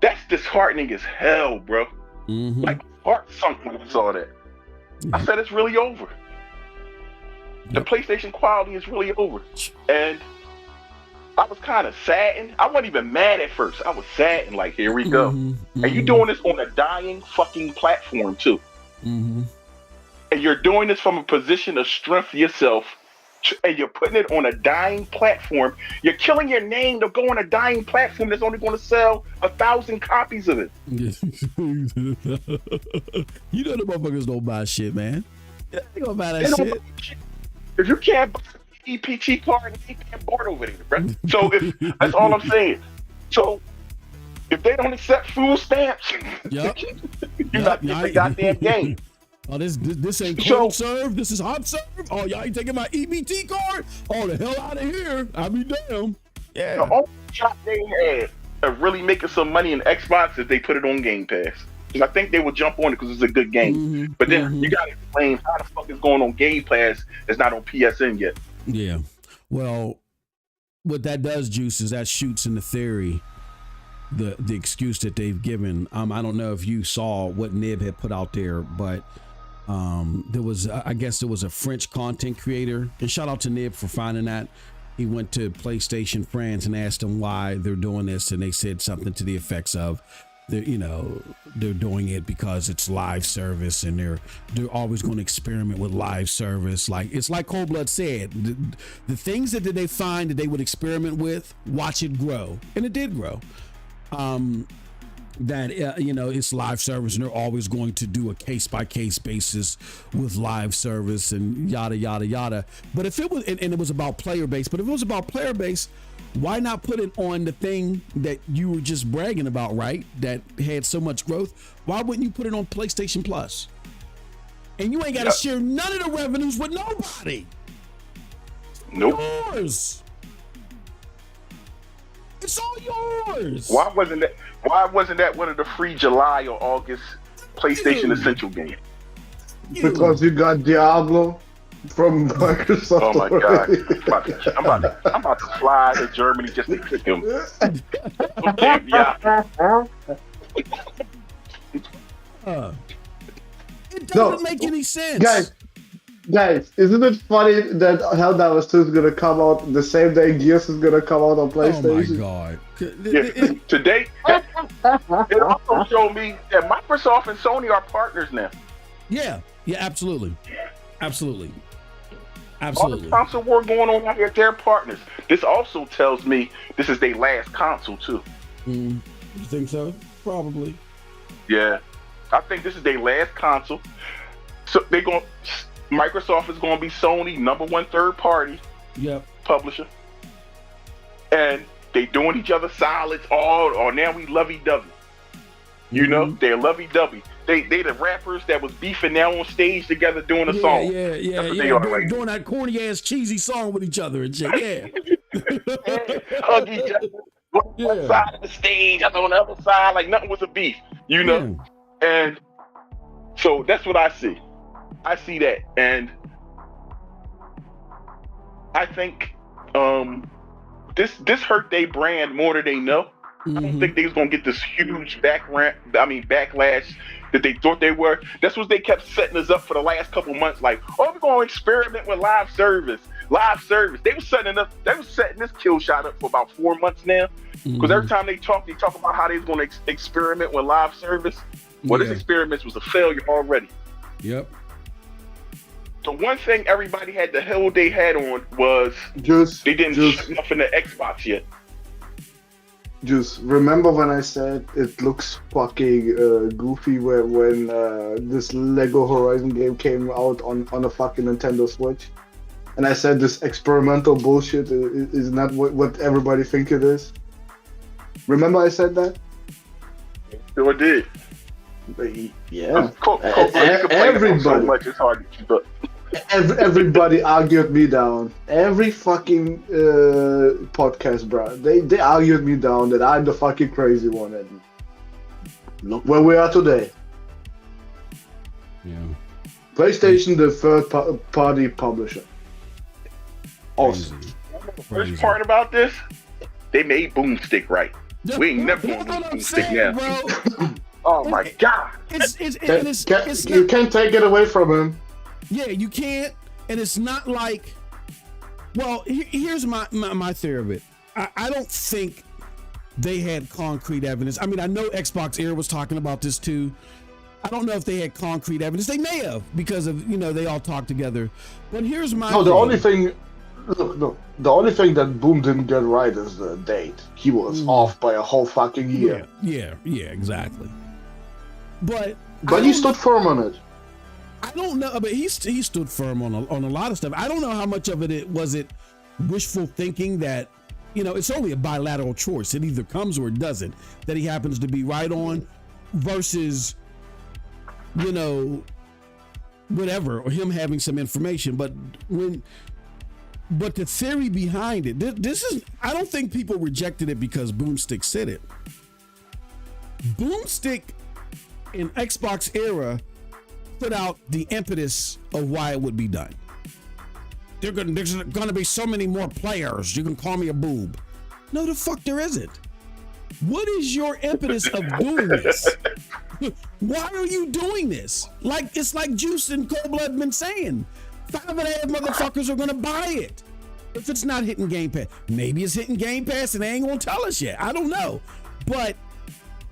that's disheartening as hell, bro. Like, heart sunk when I saw that. I said it's really over. The PlayStation quality is really over. And I was kind of saddened. I wasn't even mad at first. I was saddened, like, here we go. And you doing this on a dying fucking platform, too. And you're doing this from a position of strength yourself, and you're putting it on a dying platform. You're killing your name to go on a dying platform that's only going to sell 1,000 copies of it. You know the motherfuckers don't buy shit, man. They don't buy that shit. If you can't buy an EPT card, you can't board over there, bro. So that's all I'm saying. So if they don't accept food stamps, you're not getting the goddamn game. Oh, this ain't cold serve. This is hot serve. Oh, y'all ain't taking my EBT card? Oh, the hell out of here. I'll be damned. Yeah. The only shot they had of really making some money in Xbox is they put it on Game Pass. Because I think they would jump on it because it's a good game. But then you got to explain how the fuck is going on Game Pass that's not on PSN yet. Yeah. Well, what that does, Juice, is that shoots in the theory the excuse that they've given. I don't know if you saw what Nib had put out there, but there was, I guess there was a French content creator, and shout out to Nib for finding that. He went to PlayStation France and asked them why they're doing this, and they said something to the effects of, they're doing it because it's live service, and they're always going to experiment with live service. Like, it's like Cold Blood said, the things that they find that they would experiment with, watch it grow, and it did grow. It's live service, and they're always going to do a case-by-case basis with live service and yada yada yada. But if it was, and it was about player base, but if it was about player base, why not put it on the thing that you were just bragging about, right? That had so much growth. Why wouldn't you put it on PlayStation Plus? And you ain't got to share none of the revenues with nobody. Nope. Yours. It's all yours. Why wasn't that one of the free July or August PlayStation Essential games? Because you got Diablo from Microsoft. Oh my God! I'm about to fly to Germany just to kick him. Okay, it doesn't make any sense, guys. Isn't it funny that Helldivers 2 is gonna come out the same day Gears is gonna come out on PlayStation? Oh my God! Yeah, today, it also showed me that Microsoft and Sony are partners now. Yeah, absolutely. All the console war going on out here, they're partners. This also tells me this is their last console too. You think so? Probably. Yeah, I think this is their last console. So Microsoft is going to be Sony #1 third party publisher, and they doing each other solids. Now we lovey-dovey. You know, they're lovey-dovey. They the rappers that was beefing now on stage together doing a song. That's what they are right doing that corny ass cheesy song with each other and shit. Yeah. Hug each other. One side of the stage, other on the other side, like nothing was a beef. You know? And so that's what I see. I see that. And I think this hurt their brand more than they know. I don't think they was gonna get this huge backlash that they thought they were. That's what they kept setting us up for the last couple months. Like, oh, we're gonna experiment with live service. They were setting this kill shot up for about 4 months now. Because every time they talk about how they was gonna experiment with live service. Well, this experiment was a failure already. Yep. The one thing everybody had to hold their head on was they didn't shut nothing to Xbox yet. Just remember when I said it looks fucking goofy when this Lego Horizon game came out on a fucking Nintendo Switch, and I said this experimental bullshit is not what everybody think it is. Remember I said that? Sure did. Yeah. Everybody. So much it's hard to keep up. Everybody argued me down. Every fucking podcast, bro. They argued me down that I'm the fucking crazy one. And look where we are today. Yeah. PlayStation, the third party publisher. Awesome. The first part about this, they made Boomstick right. We ain't never gonna do Boomstick now. Oh my god! You can't take it away from him. Yeah, you can't, and it's not like. Well, here's my theory of it. I don't think they had concrete evidence. I mean, I know Xbox Air was talking about this too. I don't know if they had concrete evidence. They may have because of they all talked together. But here's my. No, the only thing that Boom didn't get right is the date. He was off by a whole fucking year. Yeah, exactly. But he stood firm on it. I don't know, but he stood firm on a lot of stuff. I don't know how much of it was wishful thinking that it's only a bilateral choice. It either comes or it doesn't. That he happens to be right on, versus whatever, or him having some information. But the theory behind it, this is, I don't think people rejected it because Boomstick said it. Boomstick in Xbox era put out the impetus of why it would be done. There's gonna be so many more players. You can call me a boob. No, the fuck there isn't. What is your impetus of doing this? Why are you doing this? Like, it's like Juice and Cold Blood been saying. 5.5 motherfuckers are gonna buy it. If it's not hitting Game Pass, maybe it's hitting Game Pass and they ain't gonna tell us yet. I don't know, but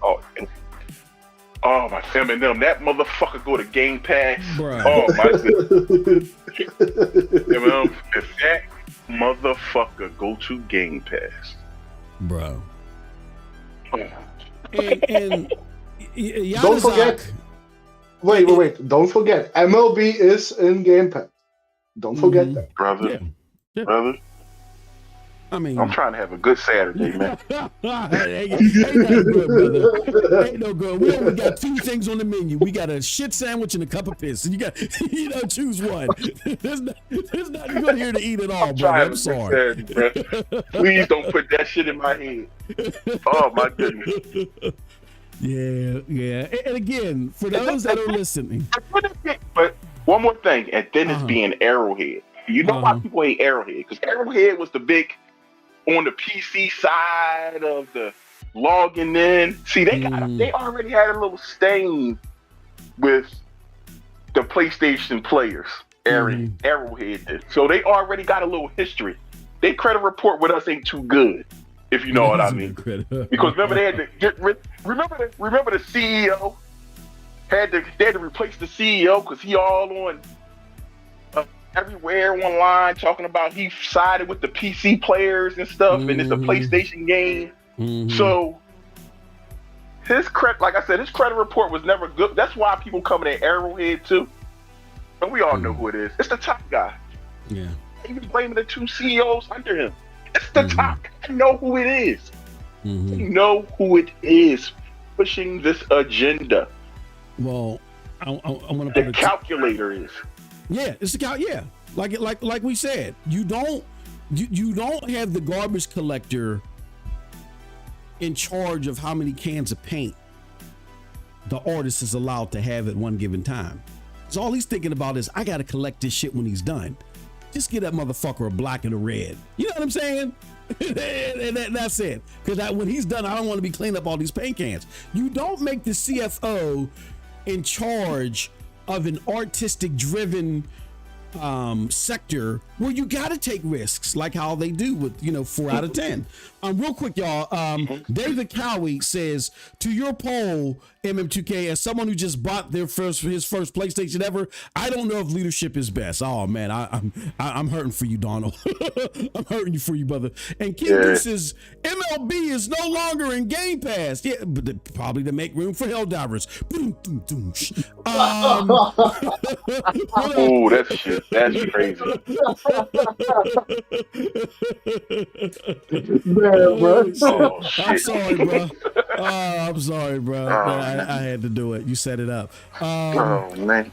oh my Eminem, that motherfucker go to Game Pass. Bruh. Oh my goodness. Eminem, if that motherfucker go to Game Pass, bro. And don't forget. Wait. Don't forget. MLB is in Game Pass. Don't forget that, brother. Yeah. Brother. I mean, I'm trying to have a good Saturday, man. ain't no good, brother. Ain't no good. We only got 2 things on the menu. We got a shit sandwich and a cup of piss, and you got choose one. There's nothing good here to eat at all, bro. I'm sorry. Saturday, bro. Please don't put that shit in my head. Oh my goodness. Yeah. And again, for those that are listening, but one more thing, and then it's being Arrowhead. You know why people hate Arrowhead? Because Arrowhead was the big on the PC side of the logging in. See, they already had a little stain with the PlayStation players. Arrowhead did. So they already got a little history. Their credit report with us ain't too good, if you know what I mean. Because remember they had to get rid. Remember the CEO they had to replace the CEO because he all on everywhere online talking about he sided with the PC players and stuff, and it's a PlayStation game. So his credit, like I said, his credit report was never good. That's why people coming at Arrowhead too. And we all know who it is. It's the top guy. Yeah. He was blaming the 2 CEOs under him. It's the top. I know who it is. You know who it is. pushing this agenda. Well, I want to The calculator is. Yeah, it's the yeah. Like we said, you don't have the garbage collector in charge of how many cans of paint the artist is allowed to have at one given time. So all he's thinking about is, I got to collect this shit when he's done. Just get that motherfucker a black and a red. You know what I'm saying? And that's it. Because when he's done, I don't want to be cleaning up all these paint cans. You don't make the CFO in charge of an artistic driven sector where you got to take risks, like how they do with 4 out of 10. Real quick, y'all. David Cowie says, to your poll, MM2K, as someone who just bought his first PlayStation ever, I don't know if leadership is best. Oh man, I'm hurting for you, Donald. I'm hurting for you, brother. And King says MLB is no longer in Game Pass. Yeah, but probably to make room for Helldivers. Oh, that's shit. That's crazy. Man, bro. Oh, shit. I'm sorry, bro. I'm sorry, bro. I had to do it. You set it up. Oh man.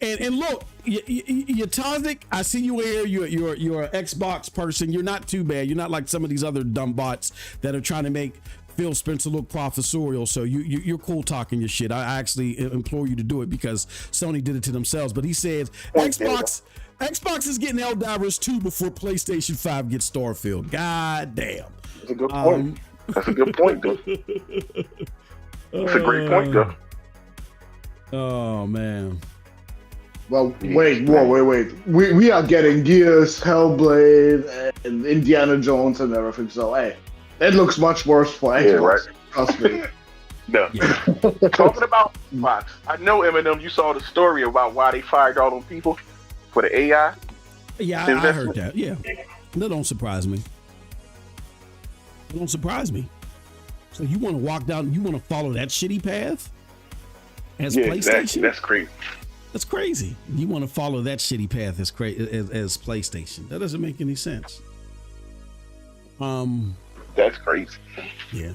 And look, you're Tozic. I see you here. You're an Xbox person. You're not too bad. You're not like some of these other dumb bots that are trying to make Phil Spencer look professorial. So you're cool talking your shit. I actually implore you to do it because Sony did it to themselves. But he said Xbox is getting Helldivers 2 before PlayStation 5 gets Starfield. God damn. That's a good point. That's a good point, though. That's a great point, though. Oh man. Well, wait. We are getting Gears, Hellblade, and Indiana Jones and everything. So hey, it looks much worse for Xbox. Yeah, right. Trust me. No. Yeah. Talking about Xbox, I know Eminem. You saw the story about why they fired all them people for the AI. Yeah, I heard that. Yeah, that don't surprise me. It don't surprise me. So you want to walk down? You want to follow that shitty path as PlayStation? Exactly. That's crazy. That's crazy. You want to follow that shitty path as PlayStation? That doesn't make any sense. That's crazy. Yeah.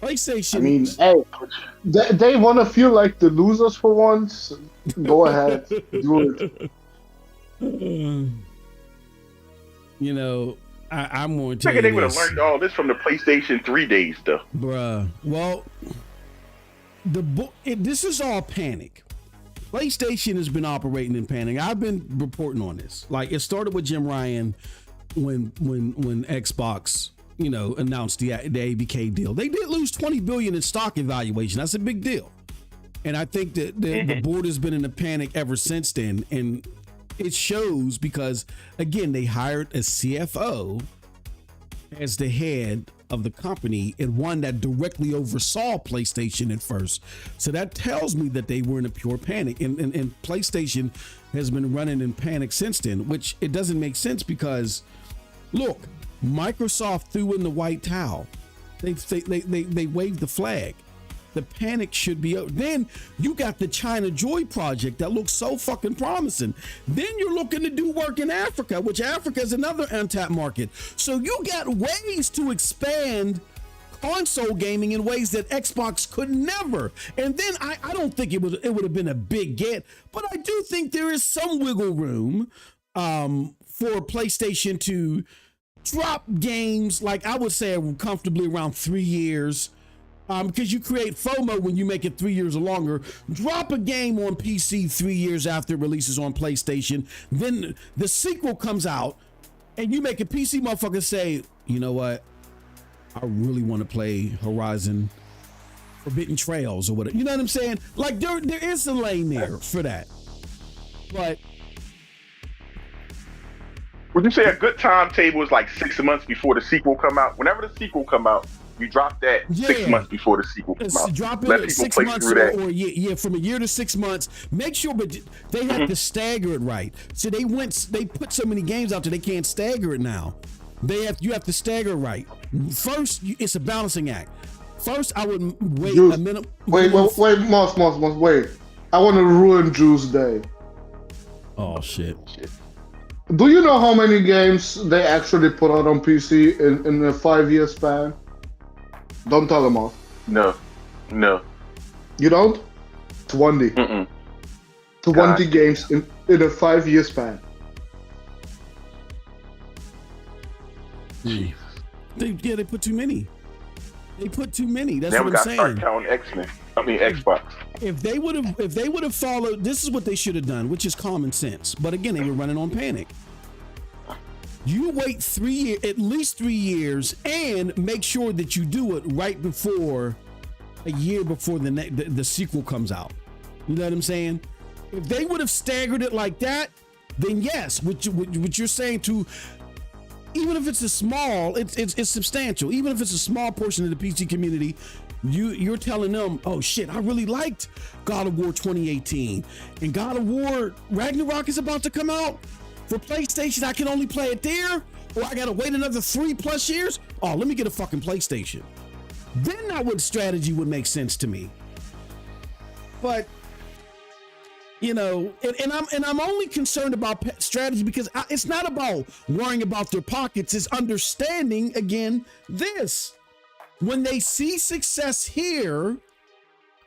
PlayStation. I mean, hey, they want to feel like the losers for once. Go ahead, do it. I'm going to tell you they would have learned all this from the PlayStation 3 days, though. Bruh. Well, this is all panic. PlayStation has been operating in panic. I've been reporting on this. Like, it started with Jim Ryan when Xbox, announced the ABK deal. They did lose $20 billion in stock evaluation. That's a big deal. And I think that the board has been in a panic ever since then. And it shows because, again, they hired a CFO as the head of the company and one that directly oversaw PlayStation at first. So that tells me that they were in a pure panic. And PlayStation has been running in panic since then, which it doesn't make sense because, look, Microsoft threw in the white towel. They waved the flag. The panic should be over. Then you got the China Joy project that looks so fucking promising. Then you're looking to do work in Africa, which Africa is another untapped market. So you got ways to expand console gaming in ways that Xbox could never. And then I don't think it would have been a big get, but I do think there is some wiggle room for PlayStation to drop games, like I would say comfortably around 3 years. Because you create FOMO when you make it 3 years or longer. Drop a game on PC 3 years after it releases on PlayStation. Then the sequel comes out and you make a PC motherfucker say, you know what? I really want to play Horizon Forbidden Trails or whatever. You know what I'm saying? Like there is a lane there for that. But would you say a good timetable is like 6 months before the sequel come out? Whenever the sequel come out, you drop that 6 months before the sequel comes out. Drop Let it people 6 play months through that. or from a year to 6 months. Make sure, but they have to stagger it right. So they put so many games out there they can't stagger it now. You have to stagger it right. First, it's a balancing act. First, I would wait a minute. Wait, Moss, wait. I want to ruin Juice Day. Oh shit. Do you know how many games they actually put out on PC in a 5 year span? Don't tell them off. No. You don't? 20. Mm-mm. 20 games in a 5-year span. Jeez. They put too many. They put too many. That's Now what we I'm got to saying. start counting X-Men. I mean Xbox. If they would have followed, this is what they should have done, which is common sense. But again, they were running on panic. You wait 3 years, at least 3 years, and make sure that you do it right before a year before the sequel comes out. You know what I'm saying? If they would have staggered it like that, then yes, what you're saying to, even if it's a small, it's substantial. Even if it's a small portion of the PC community, you're telling them, oh shit, I really liked God of War 2018, and God of War Ragnarok is about to come out for PlayStation. I can only play it there, or I gotta wait another 3+ years. Oh, let me get a fucking PlayStation. Then that strategy would make sense to me. But you know, and I'm only concerned about strategy because it's not about worrying about their pockets. It's understanding again this. When they see success here,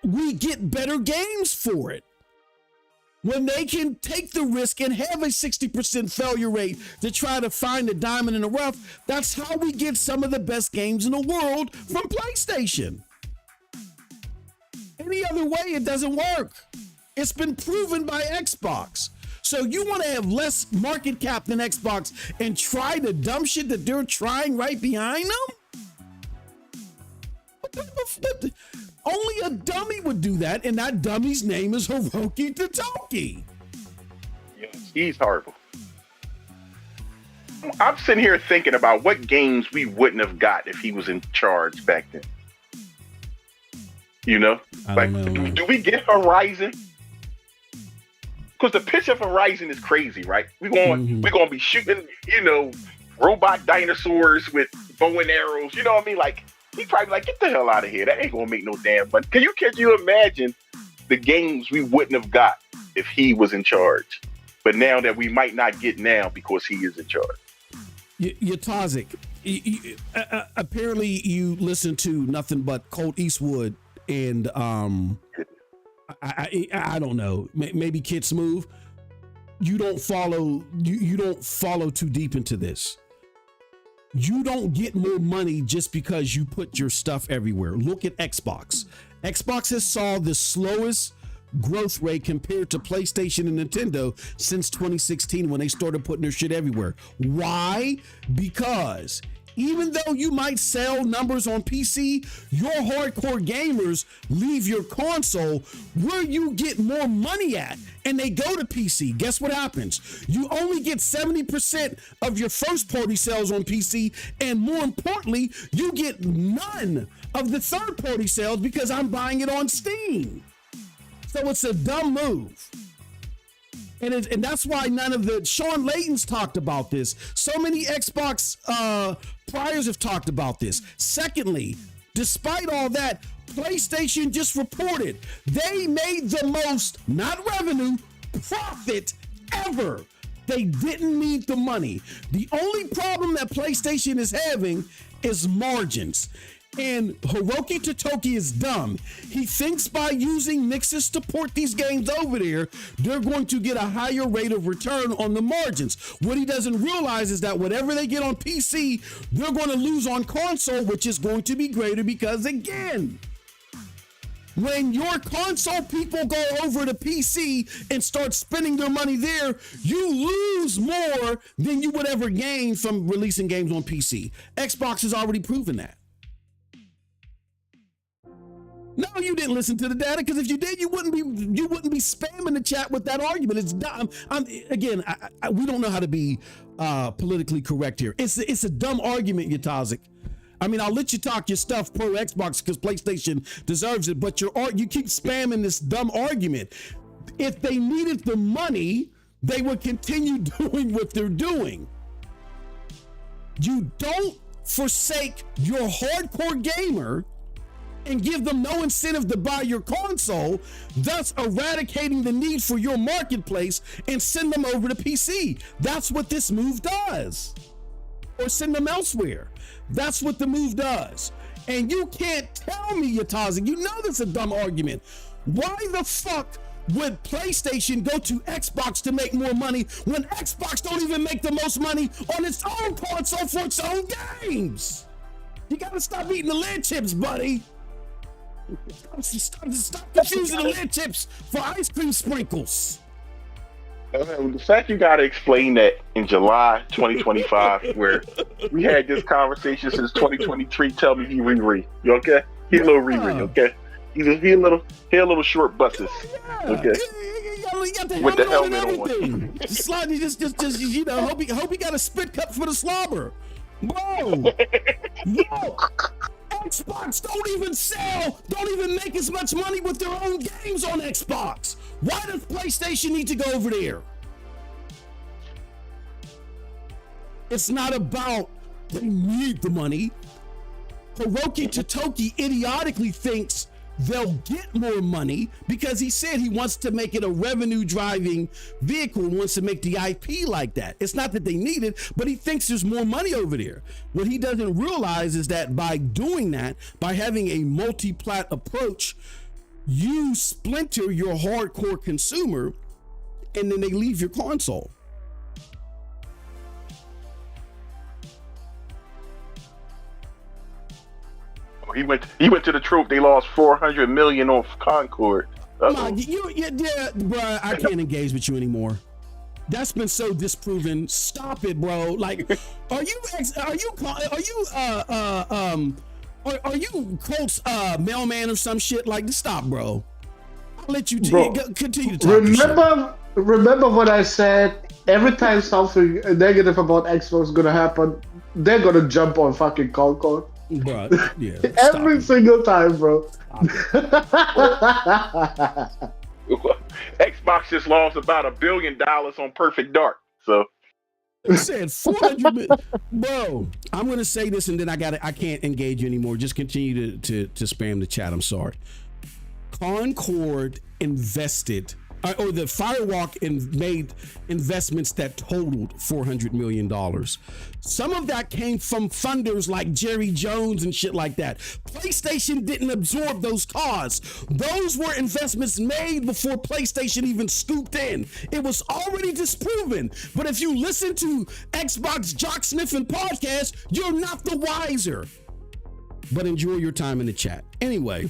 we get better games for it. When they can take the risk and have a 60% failure rate to try to find a diamond in the rough, that's how we get some of the best games in the world from PlayStation. Any other way, it doesn't work. It's been proven by Xbox. So you want to have less market cap than Xbox and try the dumb shit that they're trying right behind them? Only a dummy would do that, and that dummy's name is Hiroki Totoki. Yes, he's horrible. I'm sitting here thinking about what games we wouldn't have got if he was in charge back then. You know? Do we get Horizon? Because the pitch of Horizon is crazy, right? We're gonna be shooting, robot dinosaurs with bow and arrows. You know what I mean? Like, he probably like, get the hell out of here. That ain't gonna make no damn money. Can you imagine the games we wouldn't have got if he was in charge? But now that we might not get now because he is in charge. Yatazik, apparently you listen to nothing but Colt Eastwood and I don't know, maybe Kid Smooth. You don't follow too deep into this. You don't get more money just because you put your stuff everywhere. Look at Xbox. Xbox has saw the slowest growth rate compared to PlayStation and Nintendo since 2016 when they started putting their shit everywhere. Why? Because even though you might sell numbers on PC, your hardcore gamers leave your console where you get more money at, and they go to PC. Guess what happens? You only get 70% of your first party sales on PC, and more importantly, you get none of the third party sales because I'm buying it on Steam. So it's a dumb move. And that's why none of the Sean Layton's talked about this. So many Xbox priors have talked about this. Secondly, despite all that, PlayStation just reported they made the most, not revenue, profit ever. They didn't need the money. The only problem that PlayStation is having is margins. And Hiroki Totoki is dumb. He thinks by using Nixus to port these games over there, they're going to get a higher rate of return on the margins. What he doesn't realize is that whatever they get on PC, they're going to lose on console, which is going to be greater because, again, when your console people go over to PC and start spending their money there, you lose more than you would ever gain from releasing games on PC. Xbox has already proven that. No, you didn't listen to the data, because if you did, you wouldn't be spamming the chat with that argument. It's dumb. We don't know how to be politically correct here. It's a dumb argument, Yatazik. I mean, I'll let you talk your stuff pro Xbox because PlayStation deserves it, but you keep spamming this dumb argument. If they needed the money, they would continue doing what they're doing. You don't forsake your hardcore gamer and give them no incentive to buy your console, thus eradicating the need for your marketplace, and send them over to PC. That's what this move does. Or send them elsewhere. That's what the move does. And you can't tell me, Yatazi, you know this is a dumb argument. Why the fuck would PlayStation go to Xbox to make more money when Xbox don't even make the most money on its own console for its own games? You gotta stop eating the lid chips, buddy. Stop confusing the lid chips for ice cream sprinkles. The fact you gotta explain that in July 2025, where we had this conversation since 2023, tell me he Riri. You okay? He a little Riri, okay? He a little short buses. Okay. With the helmet on. Just you know, hope he got a spit cup for the slobber. Bro. Xbox don't even make as much money with their own games on Xbox. Why does PlayStation need to go over there? It's not about they need the money. Hiroki Totoki idiotically thinks they'll get more money because he said he wants to make it a revenue driving vehicle, wants to make the IP like that. It's not that they need it, but he thinks there's more money over there. What he doesn't realize is that by doing that, by having a multi-plat approach, you splinter your hardcore consumer and then they leave your console. He went to the truth. They lost $400 million on Concord. Bro, I can't engage with you anymore. That's been so disproven. Stop it, bro. Like, are you Colt's mailman or some shit? Like, stop, bro. I'll let you continue to talk. Remember what I said? Every time something negative about Xbox is gonna happen, they're gonna jump on fucking Concord. Bro, yeah. Every single time, bro. Xbox just lost about $1 billion on Perfect Dark. So you said 400 million. Bro, I'm gonna say this and then I can't engage you anymore. Just continue to spam the chat. I'm sorry. Concord invested, or the Firewalk made investments that totaled $400 million. Some of that came from funders like Jerry Jones and shit like that. PlayStation didn't absorb those costs. Those were investments made before PlayStation even scooped in. It was already disproven. But if you listen to Xbox jock sniffing podcast, you're not the wiser. But enjoy your time in the chat. Anyway.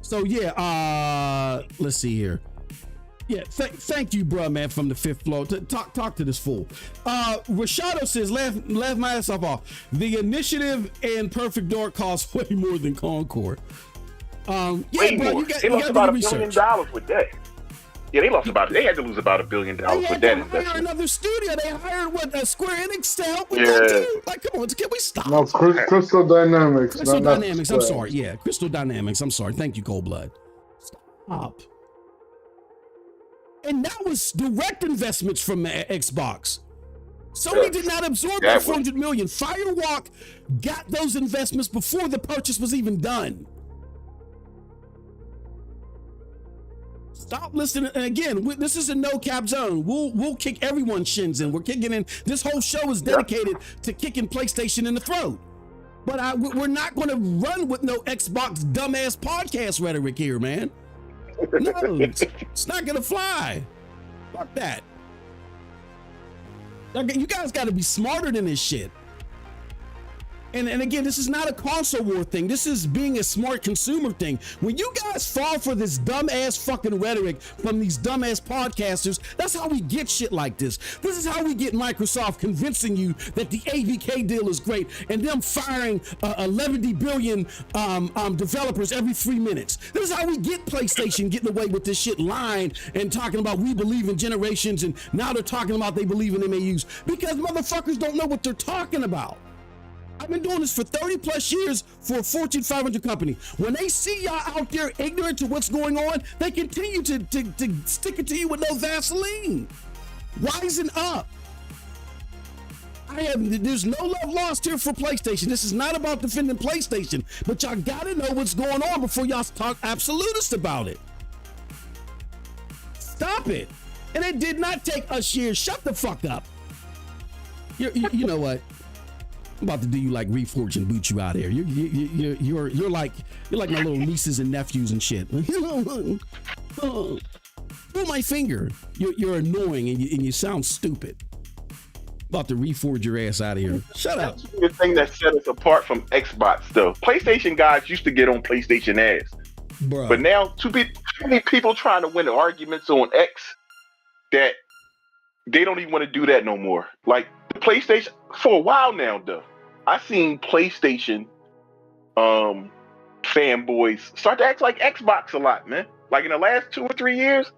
So yeah, let's see here. Yeah, thank you, bro, man, from the fifth floor. Talk to this fool. Rashado says, laugh my ass off. The initiative and Perfect Dark cost way more than Concord. Yeah, way bro, more. you got they lost to about do $1 billion research. with that. Yeah, they had to lose about $1 billion They with had that to hire investment. another studio. They hired Square Enix to help with that too. Like, come on, can we stop? No, Crystal Dynamics. Crystal Dynamics. I'm sorry. Yeah, Crystal Dynamics. I'm sorry. Thank you, Cold Blood. Stop. And that was direct investments from Xbox. Sony did not absorb that $400 million. Firewalk got those investments before the purchase was even done. Stop listening. And again, this is a no cap zone. We'll kick everyone's shins in. We're kicking in. This whole show is dedicated to kicking PlayStation in the throat. But we're not going to run with no Xbox dumbass podcast rhetoric here, man. No, it's not gonna fly. Fuck that. You guys got to be smarter than this shit. And again, this is not a console war thing. This is being a smart consumer thing. When you guys fall for this dumbass fucking rhetoric from these dumbass podcasters, that's how we get shit like this. This is how we get Microsoft convincing you that the ABK deal is great and them firing 11 billion developers every 3 minutes. This is how we get PlayStation getting away with this shit lying and talking about we believe in generations, and now they're talking about they believe in MAUs because motherfuckers don't know what they're talking about. I've been doing this for 30 plus years for a Fortune 500 company. When they see y'all out there ignorant to what's going on, they continue to stick it to you with no Vaseline. Wisen up. There's no love lost here for PlayStation. This is not about defending PlayStation, but y'all gotta know what's going on before y'all talk absolutist about it. Stop it. And it did not take us years. Shut the fuck up. You know what? I'm about to do you like Reforge and boot you out here. You're like my little nieces and nephews and shit. Pull my finger. You're annoying and you sound stupid. About to reforge your ass out of here. Shut up. That's the thing that set us apart from Xbox, though. PlayStation guys used to get on PlayStation ass. Bruh. But now, too many people trying to win arguments on X that they don't even want to do that no more. Like, the PlayStation, for a while now, though, I seen PlayStation fanboys start to act like Xbox a lot, man. Like, in the last 2 or 3 years,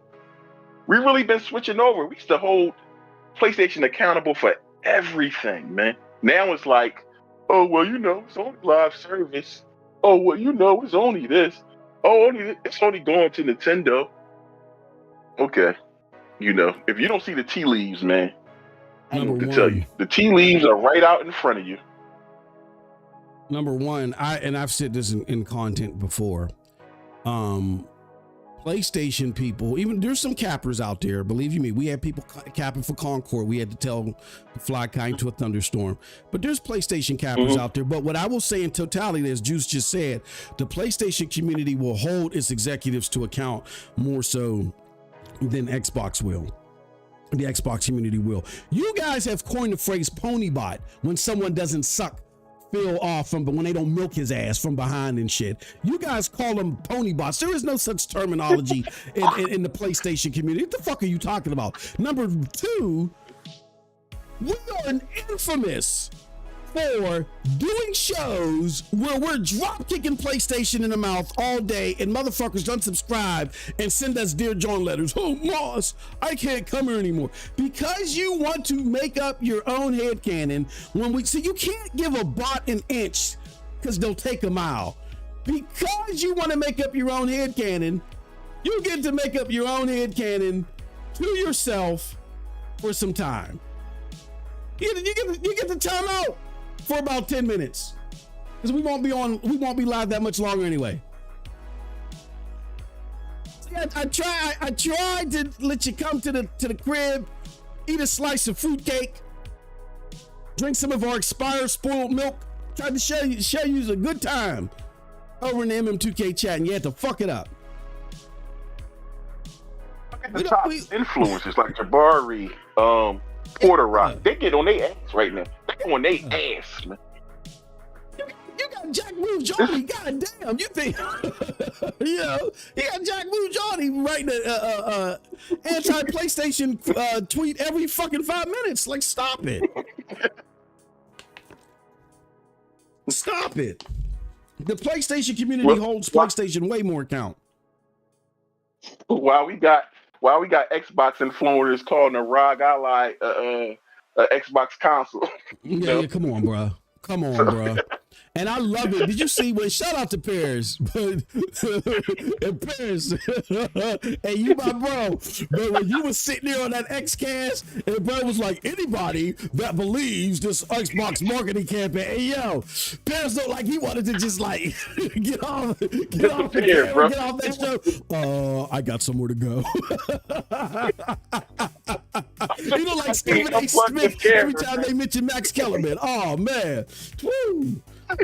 we really been switching over. We used to hold PlayStation accountable for everything, man. Now it's like, oh, well, you know, it's only live service. Oh, well, you know, it's only this. Oh, it's only going to Nintendo. Okay. You know, if you don't see the tea leaves, man, I don't know what to tell you. The tea leaves are right out in front of you. Number one, I've said this in content before. PlayStation people, even there's some cappers out there. Believe you me, we had people capping for Concord. We had to tell them to fly kind to a thunderstorm. But there's PlayStation cappers out there. But what I will say in totality, as Juice just said, the PlayStation community will hold its executives to account more so than Xbox will. The Xbox community will. You guys have coined the phrase ponybot when someone doesn't suck Phil off from, but when they don't milk his ass from behind and shit. You guys call them pony bots. There is no such terminology in the PlayStation community. What the fuck are you talking about? Number two, we are infamous for doing shows where we're drop kicking PlayStation in the mouth all day and motherfuckers unsubscribe and send us Dear John letters. Oh, Moss, I can't come here anymore. Because you want to make up your own headcanon when we see you can't give a bot an inch because they'll take a mile. Because you want to make up your own headcanon, you get to make up your own headcanon to yourself for some time. You get the time out for about 10 minutes because we won't be live that much longer anyway. See, I tried to let you come to the crib, eat a slice of fruitcake, drink some of our expired spoiled milk, tried to show you a good time over in the MM2K chat, and you had to fuck it up. Look at the top influencers like Jabari, Porter Rock. They get on their ass right now. They on their ass, man. You got Jack Blue Johnny, goddamn. You think, you know, you got Jack Blue Johnny writing a anti-PlayStation tweet every fucking 5 minutes. Like, stop it. Stop it. The PlayStation community holds PlayStation way more account. While we got Xbox influencers calling the ROG Ally Xbox console. Yeah, come on, bro. Come on, bro. And I love it. Did you see when? Shout out to Paris, but and Paris, and you my bro. But when you was sitting there on that XCast, and bro was like, anybody that believes this Xbox marketing campaign, hey yo, Paris looked like he wanted to just like get off the camera, bro. Get off that show. I got somewhere to go. You know, like Stephen A. Smith every time they mention Max Kellerman. Oh man. Woo. Are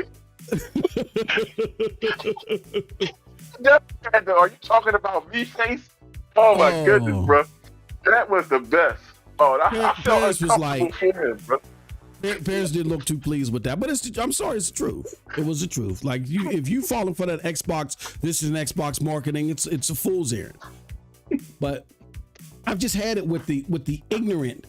you talking about V-Face? Oh my goodness, bro. That was the best. Oh, I felt Paris was like, for him, bro. Paris didn't look too pleased with that, but I'm sorry, it's the truth. It was the truth. Like, if you falling for that Xbox, this is an Xbox marketing, it's a fool's errand. But I've just had it with the ignorant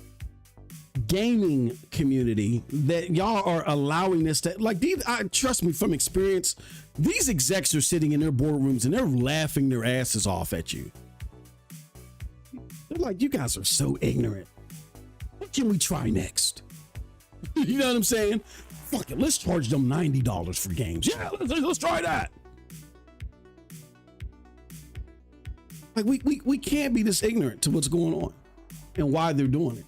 gaming community that y'all are allowing this to, like, trust me from experience, these execs are sitting in their boardrooms and they're laughing their asses off at you. They're like, you guys are so ignorant. What can we try next? You know what I'm saying? Fuck it, let's charge them $90 for games. Yeah, let's try that. Like, we can't be this ignorant to what's going on and why they're doing it.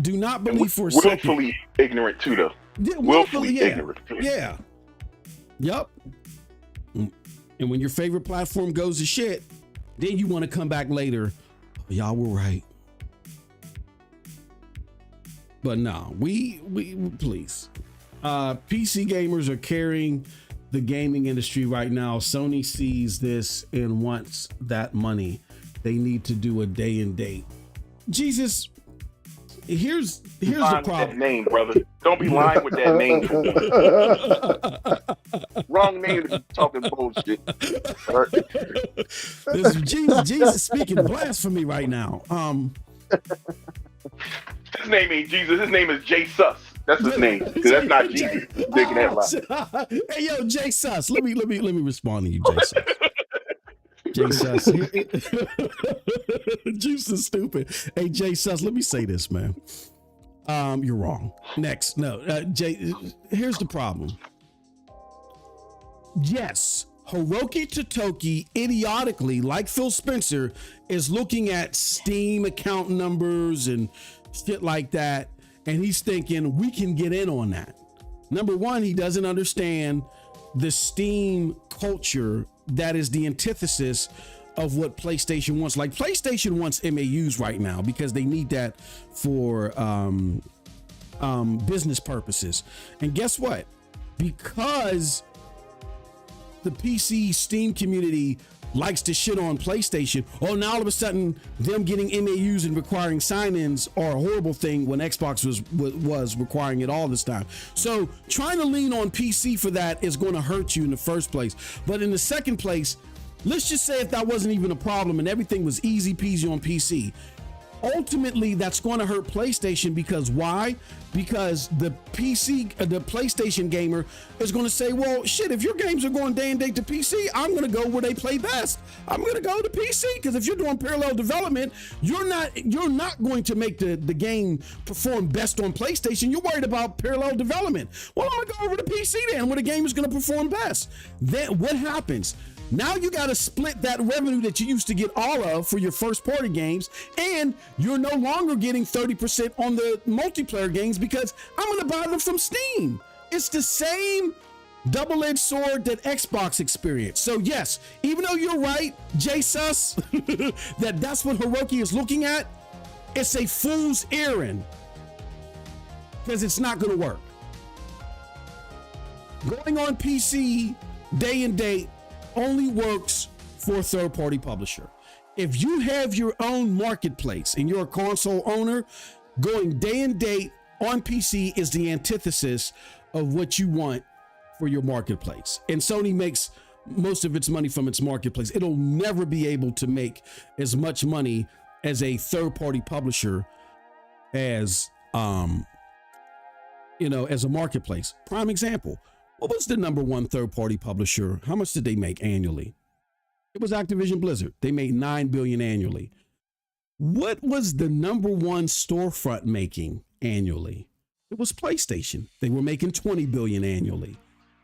Do not believe for a second. Willfully ignorant too, though. Yeah, willfully yeah. ignorant. Yeah. Yep. And when your favorite platform goes to shit, then you want to come back later. Oh, y'all were right. But no, we please. PC gamers are carrying the gaming industry right now. Sony sees this and wants that money. They need to do a day and date. Jesus, here's the problem. That name, brother. Don't be lying with that name. Wrong name to be talking bullshit. This Jesus speaking blasphemy right now. His name ain't Jesus. His name is J Sus. That's his name. Because that's not Jesus. Taking that lie. Hey, yo, J Sus. Let me respond to you, J Sus. J Sus. Juice is stupid. Hey, J Sus, let me say this, man. You're wrong. Next. No, Jay, here's the problem. Yes, Hiroki Totoki idiotically, like Phil Spencer, is looking at Steam account numbers and shit like that, and he's thinking we can get in on that. Number one, he doesn't understand the Steam culture that is the antithesis of what PlayStation wants. Like PlayStation wants MAUs right now because they need that for business purposes. And guess what? Because the PC Steam community likes to shit on PlayStation, now all of a sudden them getting MAUs and requiring sign-ins are a horrible thing when Xbox was requiring it all this time. So trying to lean on PC for that is going to hurt you in the first place. But in the second place, let's just say if that wasn't even a problem and everything was easy peasy on PC, ultimately that's going to hurt PlayStation. Because why? Because the PlayStation gamer is going to say, well, shit, if your games are going day and date to PC, I'm going to go where they play best. I'm going to go to PC, because if you're doing parallel development, you're not going to make the game perform best on PlayStation. You're worried about parallel development. Well, I'm going to go over to PC then, where the game is going to perform best. Then what happens? Now you got to split that revenue that you used to get all of for your first party games, and you're no longer getting 30% on the multiplayer games because I'm going to buy them from Steam. It's the same double-edged sword that Xbox experienced. So yes, even though you're right, J-Sus, that's what Hiroki is looking at, it's a fool's errand because it's not going to work. Going on PC day and date only works for a third-party publisher. If you have your own marketplace and you're a console owner, going day and date on PC is the antithesis of what you want for your marketplace. And Sony makes most of its money from its marketplace. It'll never be able to make as much money as a third-party publisher as as a marketplace. Prime example. What was the number one third-party publisher? How much did they make annually? It was Activision Blizzard. They made $9 billion annually. What was the number one storefront making annually? It was PlayStation. They were making $20 billion annually.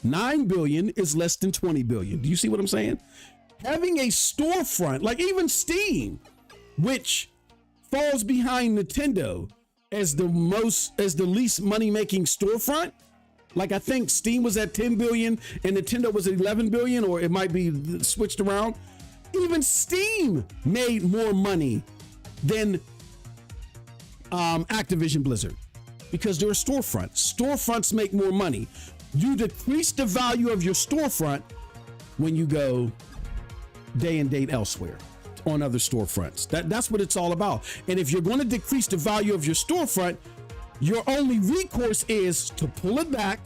$9 billion is less than $20 billion. Do you see what I'm saying? Having a storefront, like even Steam, which falls behind Nintendo as the least money-making storefront. Like I think Steam was at 10 billion and Nintendo was at 11 billion, or it might be switched around. Even Steam made more money than Activision Blizzard because they're a storefront. Storefronts make more money. You decrease the value of your storefront when you go day and date elsewhere on other storefronts. That's what it's all about. And if you're going to decrease the value of your storefront, your only recourse is to pull it back,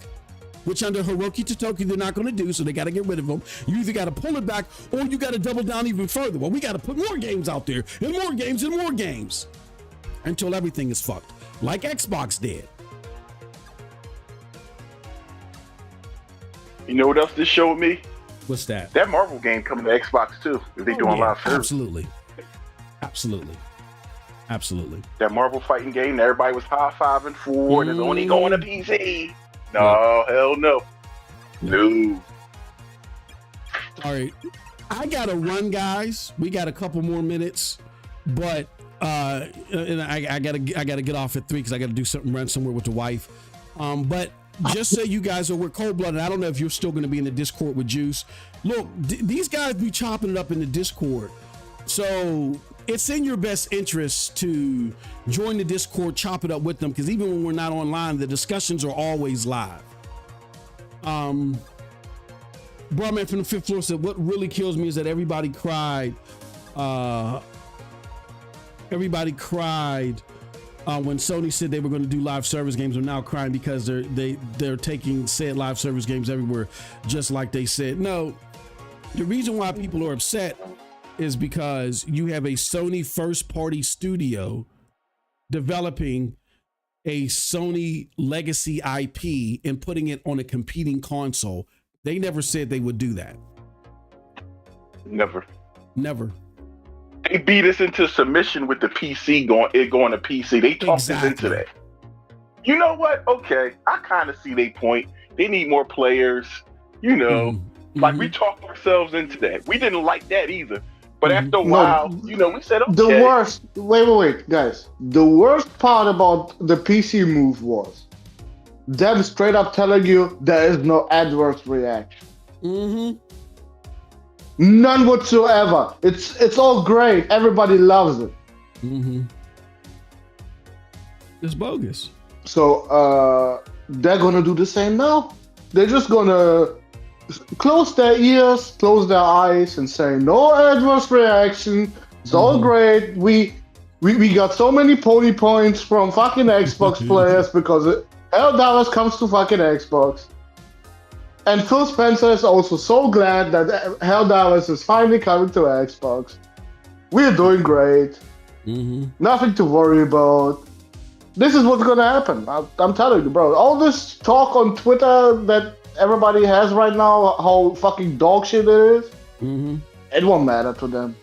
which under Hiroki Totoki they're not going to do, so they got to get rid of them. You either got to pull it back or you got to double down even further. Well, we got to put more games out there and more games and more games until everything is fucked, like Xbox did. You know what else this showed me? What's that? That Marvel game coming to Xbox too. If they doing live service. Absolutely. That Marvel fighting game that everybody was high-fiving for and it's only going to PC. No, hell no. No. All right. I got to run, guys. We got a couple more minutes, but and I got to get off at 3 because I got to do something, run somewhere with the wife. But just so you guys are, we're cold-blooded. I don't know if you're still going to be in the Discord with Juice. Look, these guys be chopping it up in the Discord. So it's in your best interest to join the Discord, chop it up with them, because even when we're not online, the discussions are always live. Broadman from the 5th floor said, what really kills me is that everybody cried when Sony said they were going to do live service games. Are now crying because they're taking said live service games everywhere, just like they said. No, the reason why people are upset is because you have a Sony first party studio developing a Sony legacy IP and putting it on a competing console. They never said they would do that. Never. They beat us into submission with the PC going to PC. They talked us into that. You know what? Okay, I kind of see their point. They need more players. You know, like we talked ourselves into that. We didn't like that either. But after a while, you know, we said, okay. The worst, wait, guys. The worst part about the PC move was them straight up telling you there is no adverse reaction. None whatsoever. It's all great. Everybody loves it. It's bogus. So they're gonna do the same now. They're just gonna close their ears, close their eyes, and say no adverse reaction. It's all great. We got so many pony points from fucking Xbox players because Helldivers comes to fucking Xbox. And Phil Spencer is also so glad that Helldivers is finally coming to Xbox. We're doing great. Nothing to worry about. This is what's gonna happen. I'm telling you, bro. All this talk on Twitter that everybody has right now, how fucking dog shit it is, it won't matter to them.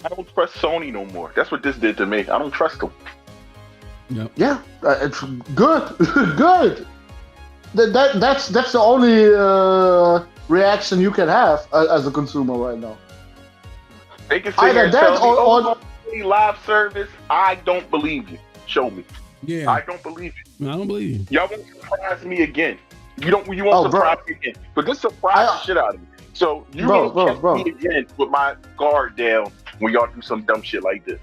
I don't trust Sony no more. That's what this did to me. I don't trust them. Yeah, it's good. Good. That's the only reaction you can have as a consumer right now. They can say that tell me, live service. I don't believe you. Show me. Yeah, I don't believe you. I don't believe you. Y'all won't surprise me again. You won't surprise me again. But this surprised the shit out of me. So you won't catch me again with my guard down when y'all do some dumb shit like this.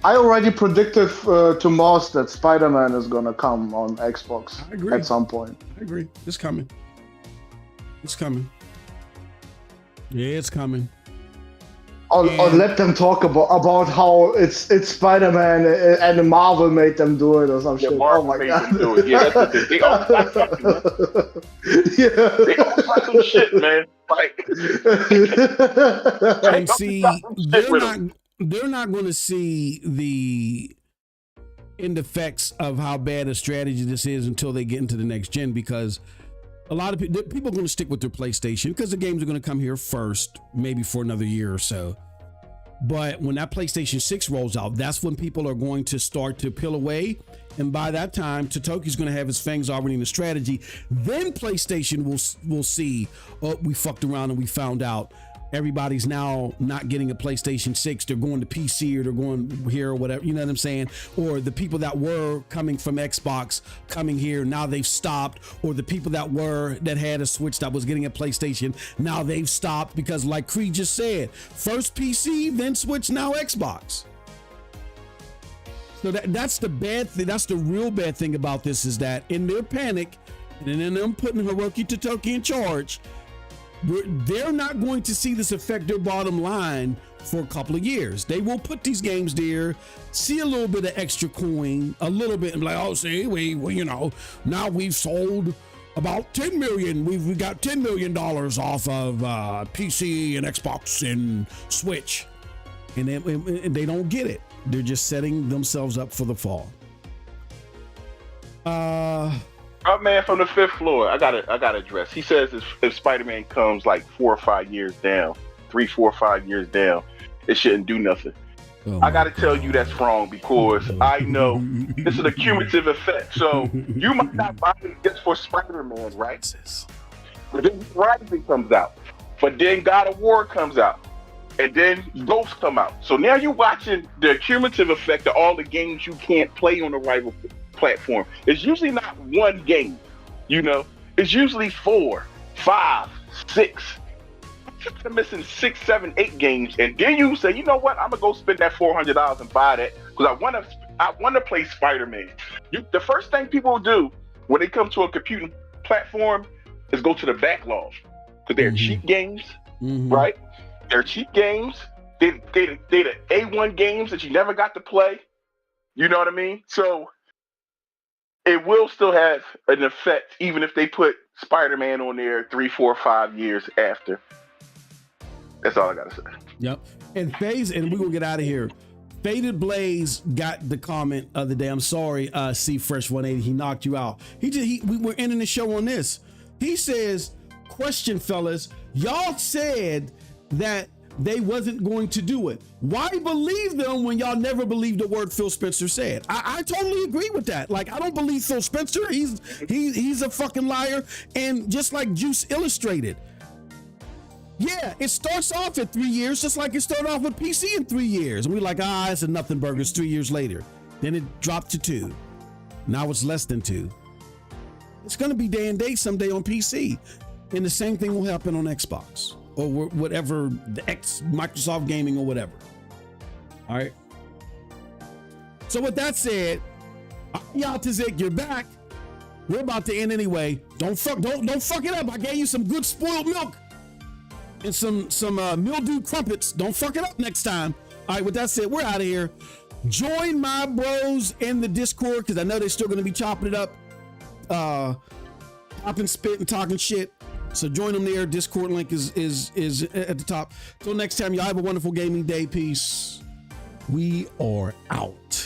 I already predicted to Moss that Spider-Man is gonna come on Xbox at some point. I agree. It's coming. Yeah, it's coming. Or let them talk about how it's Spider-Man and Marvel made them do it or some shit. Marvel made them do it. Yeah, that's the thing. They all like something. They all like some shit, man. Like, and see, they're not going to see the end effects of how bad a strategy this is until they get into the next gen, because a lot of people are going to stick with their PlayStation because the games are going to come here first, maybe for another year or so. But when that PlayStation 6 rolls out, that's when people are going to start to peel away. And by that time, Totoki's going to have his fangs already in the strategy. Then PlayStation will see, oh, we fucked around and we found out. Everybody's now not getting a PlayStation 6. They're going to PC or they're going here or whatever. You know what I'm saying? Or the people that were coming from Xbox coming here, now they've stopped. Or the people that had a Switch that was getting a PlayStation, now they've stopped because, like Creed just said, first PC, then Switch, now Xbox. So that's the bad thing. That's the real bad thing about this, is that in their panic and in them putting Hiroki Totoki in charge, they're not going to see this affect their bottom line for a couple of years. They will put these games there, see a little bit of extra coin, a little bit, and be like, oh, see, we now we've sold about 10 million. We got $10 million off of PC and Xbox and Switch. And they don't get it. They're just setting themselves up for the fall. Our man from the 5th floor, I gotta address. He says if Spider-Man comes like 4 or 5 years down, 3, 4, 5 years down, it shouldn't do nothing. I gotta tell you that's wrong, because I know this is a cumulative effect. So you might not buy it just for Spider-Man, right? But then Rising comes out, but then God of War comes out, and then Ghosts come out. So now you're watching the cumulative effect of all the games you can't play on the rival platform. It's usually not one game, it's usually 4, 5, 6. They're missing 6, 7, 8 games, and then you say, you know what? I'm gonna go spend that $400 and buy that because I want to play Spider-Man. The first thing people do when they come to a computing platform is go to the backlog because they're cheap games, right? They're cheap games. They the A1 games that you never got to play. You know what I mean? So it will still have an effect, even if they put Spider-Man on there 3, 4, 5 years after. That's all I gotta say. Yep. And Phase, and we're gonna get out of here. Faded Blaze got the comment of the day. I'm sorry, C Fresh 180. He knocked you out. We were ending the show on this. He says, question, fellas, y'all said that they wasn't going to do it. Why believe them when y'all never believed the word Phil Spencer said? I totally agree with that. Like, I don't believe Phil Spencer. He's a fucking liar. And just like Juice illustrated, yeah, it starts off at 3 years, just like it started off with PC in 3 years. And we're like, it's a nothing burgers 3 years later. Then it dropped to 2. Now it's less than 2. It's going to be day and date someday on PC. And the same thing will happen on Xbox or whatever, Microsoft Gaming or whatever. All right. So with that said, y'all Tizek, you're back. We're about to end anyway. Don't fuck it up. I gave you some good spoiled milk and some mildew crumpets. Don't fuck it up next time. All right, with that said, we're out of here. Join my bros in the Discord because I know they're still going to be chopping it up, popping, spit, and talking shit. So join them there. Discord link is at the top. Till next time, y'all have a wonderful gaming day. Peace. We are out.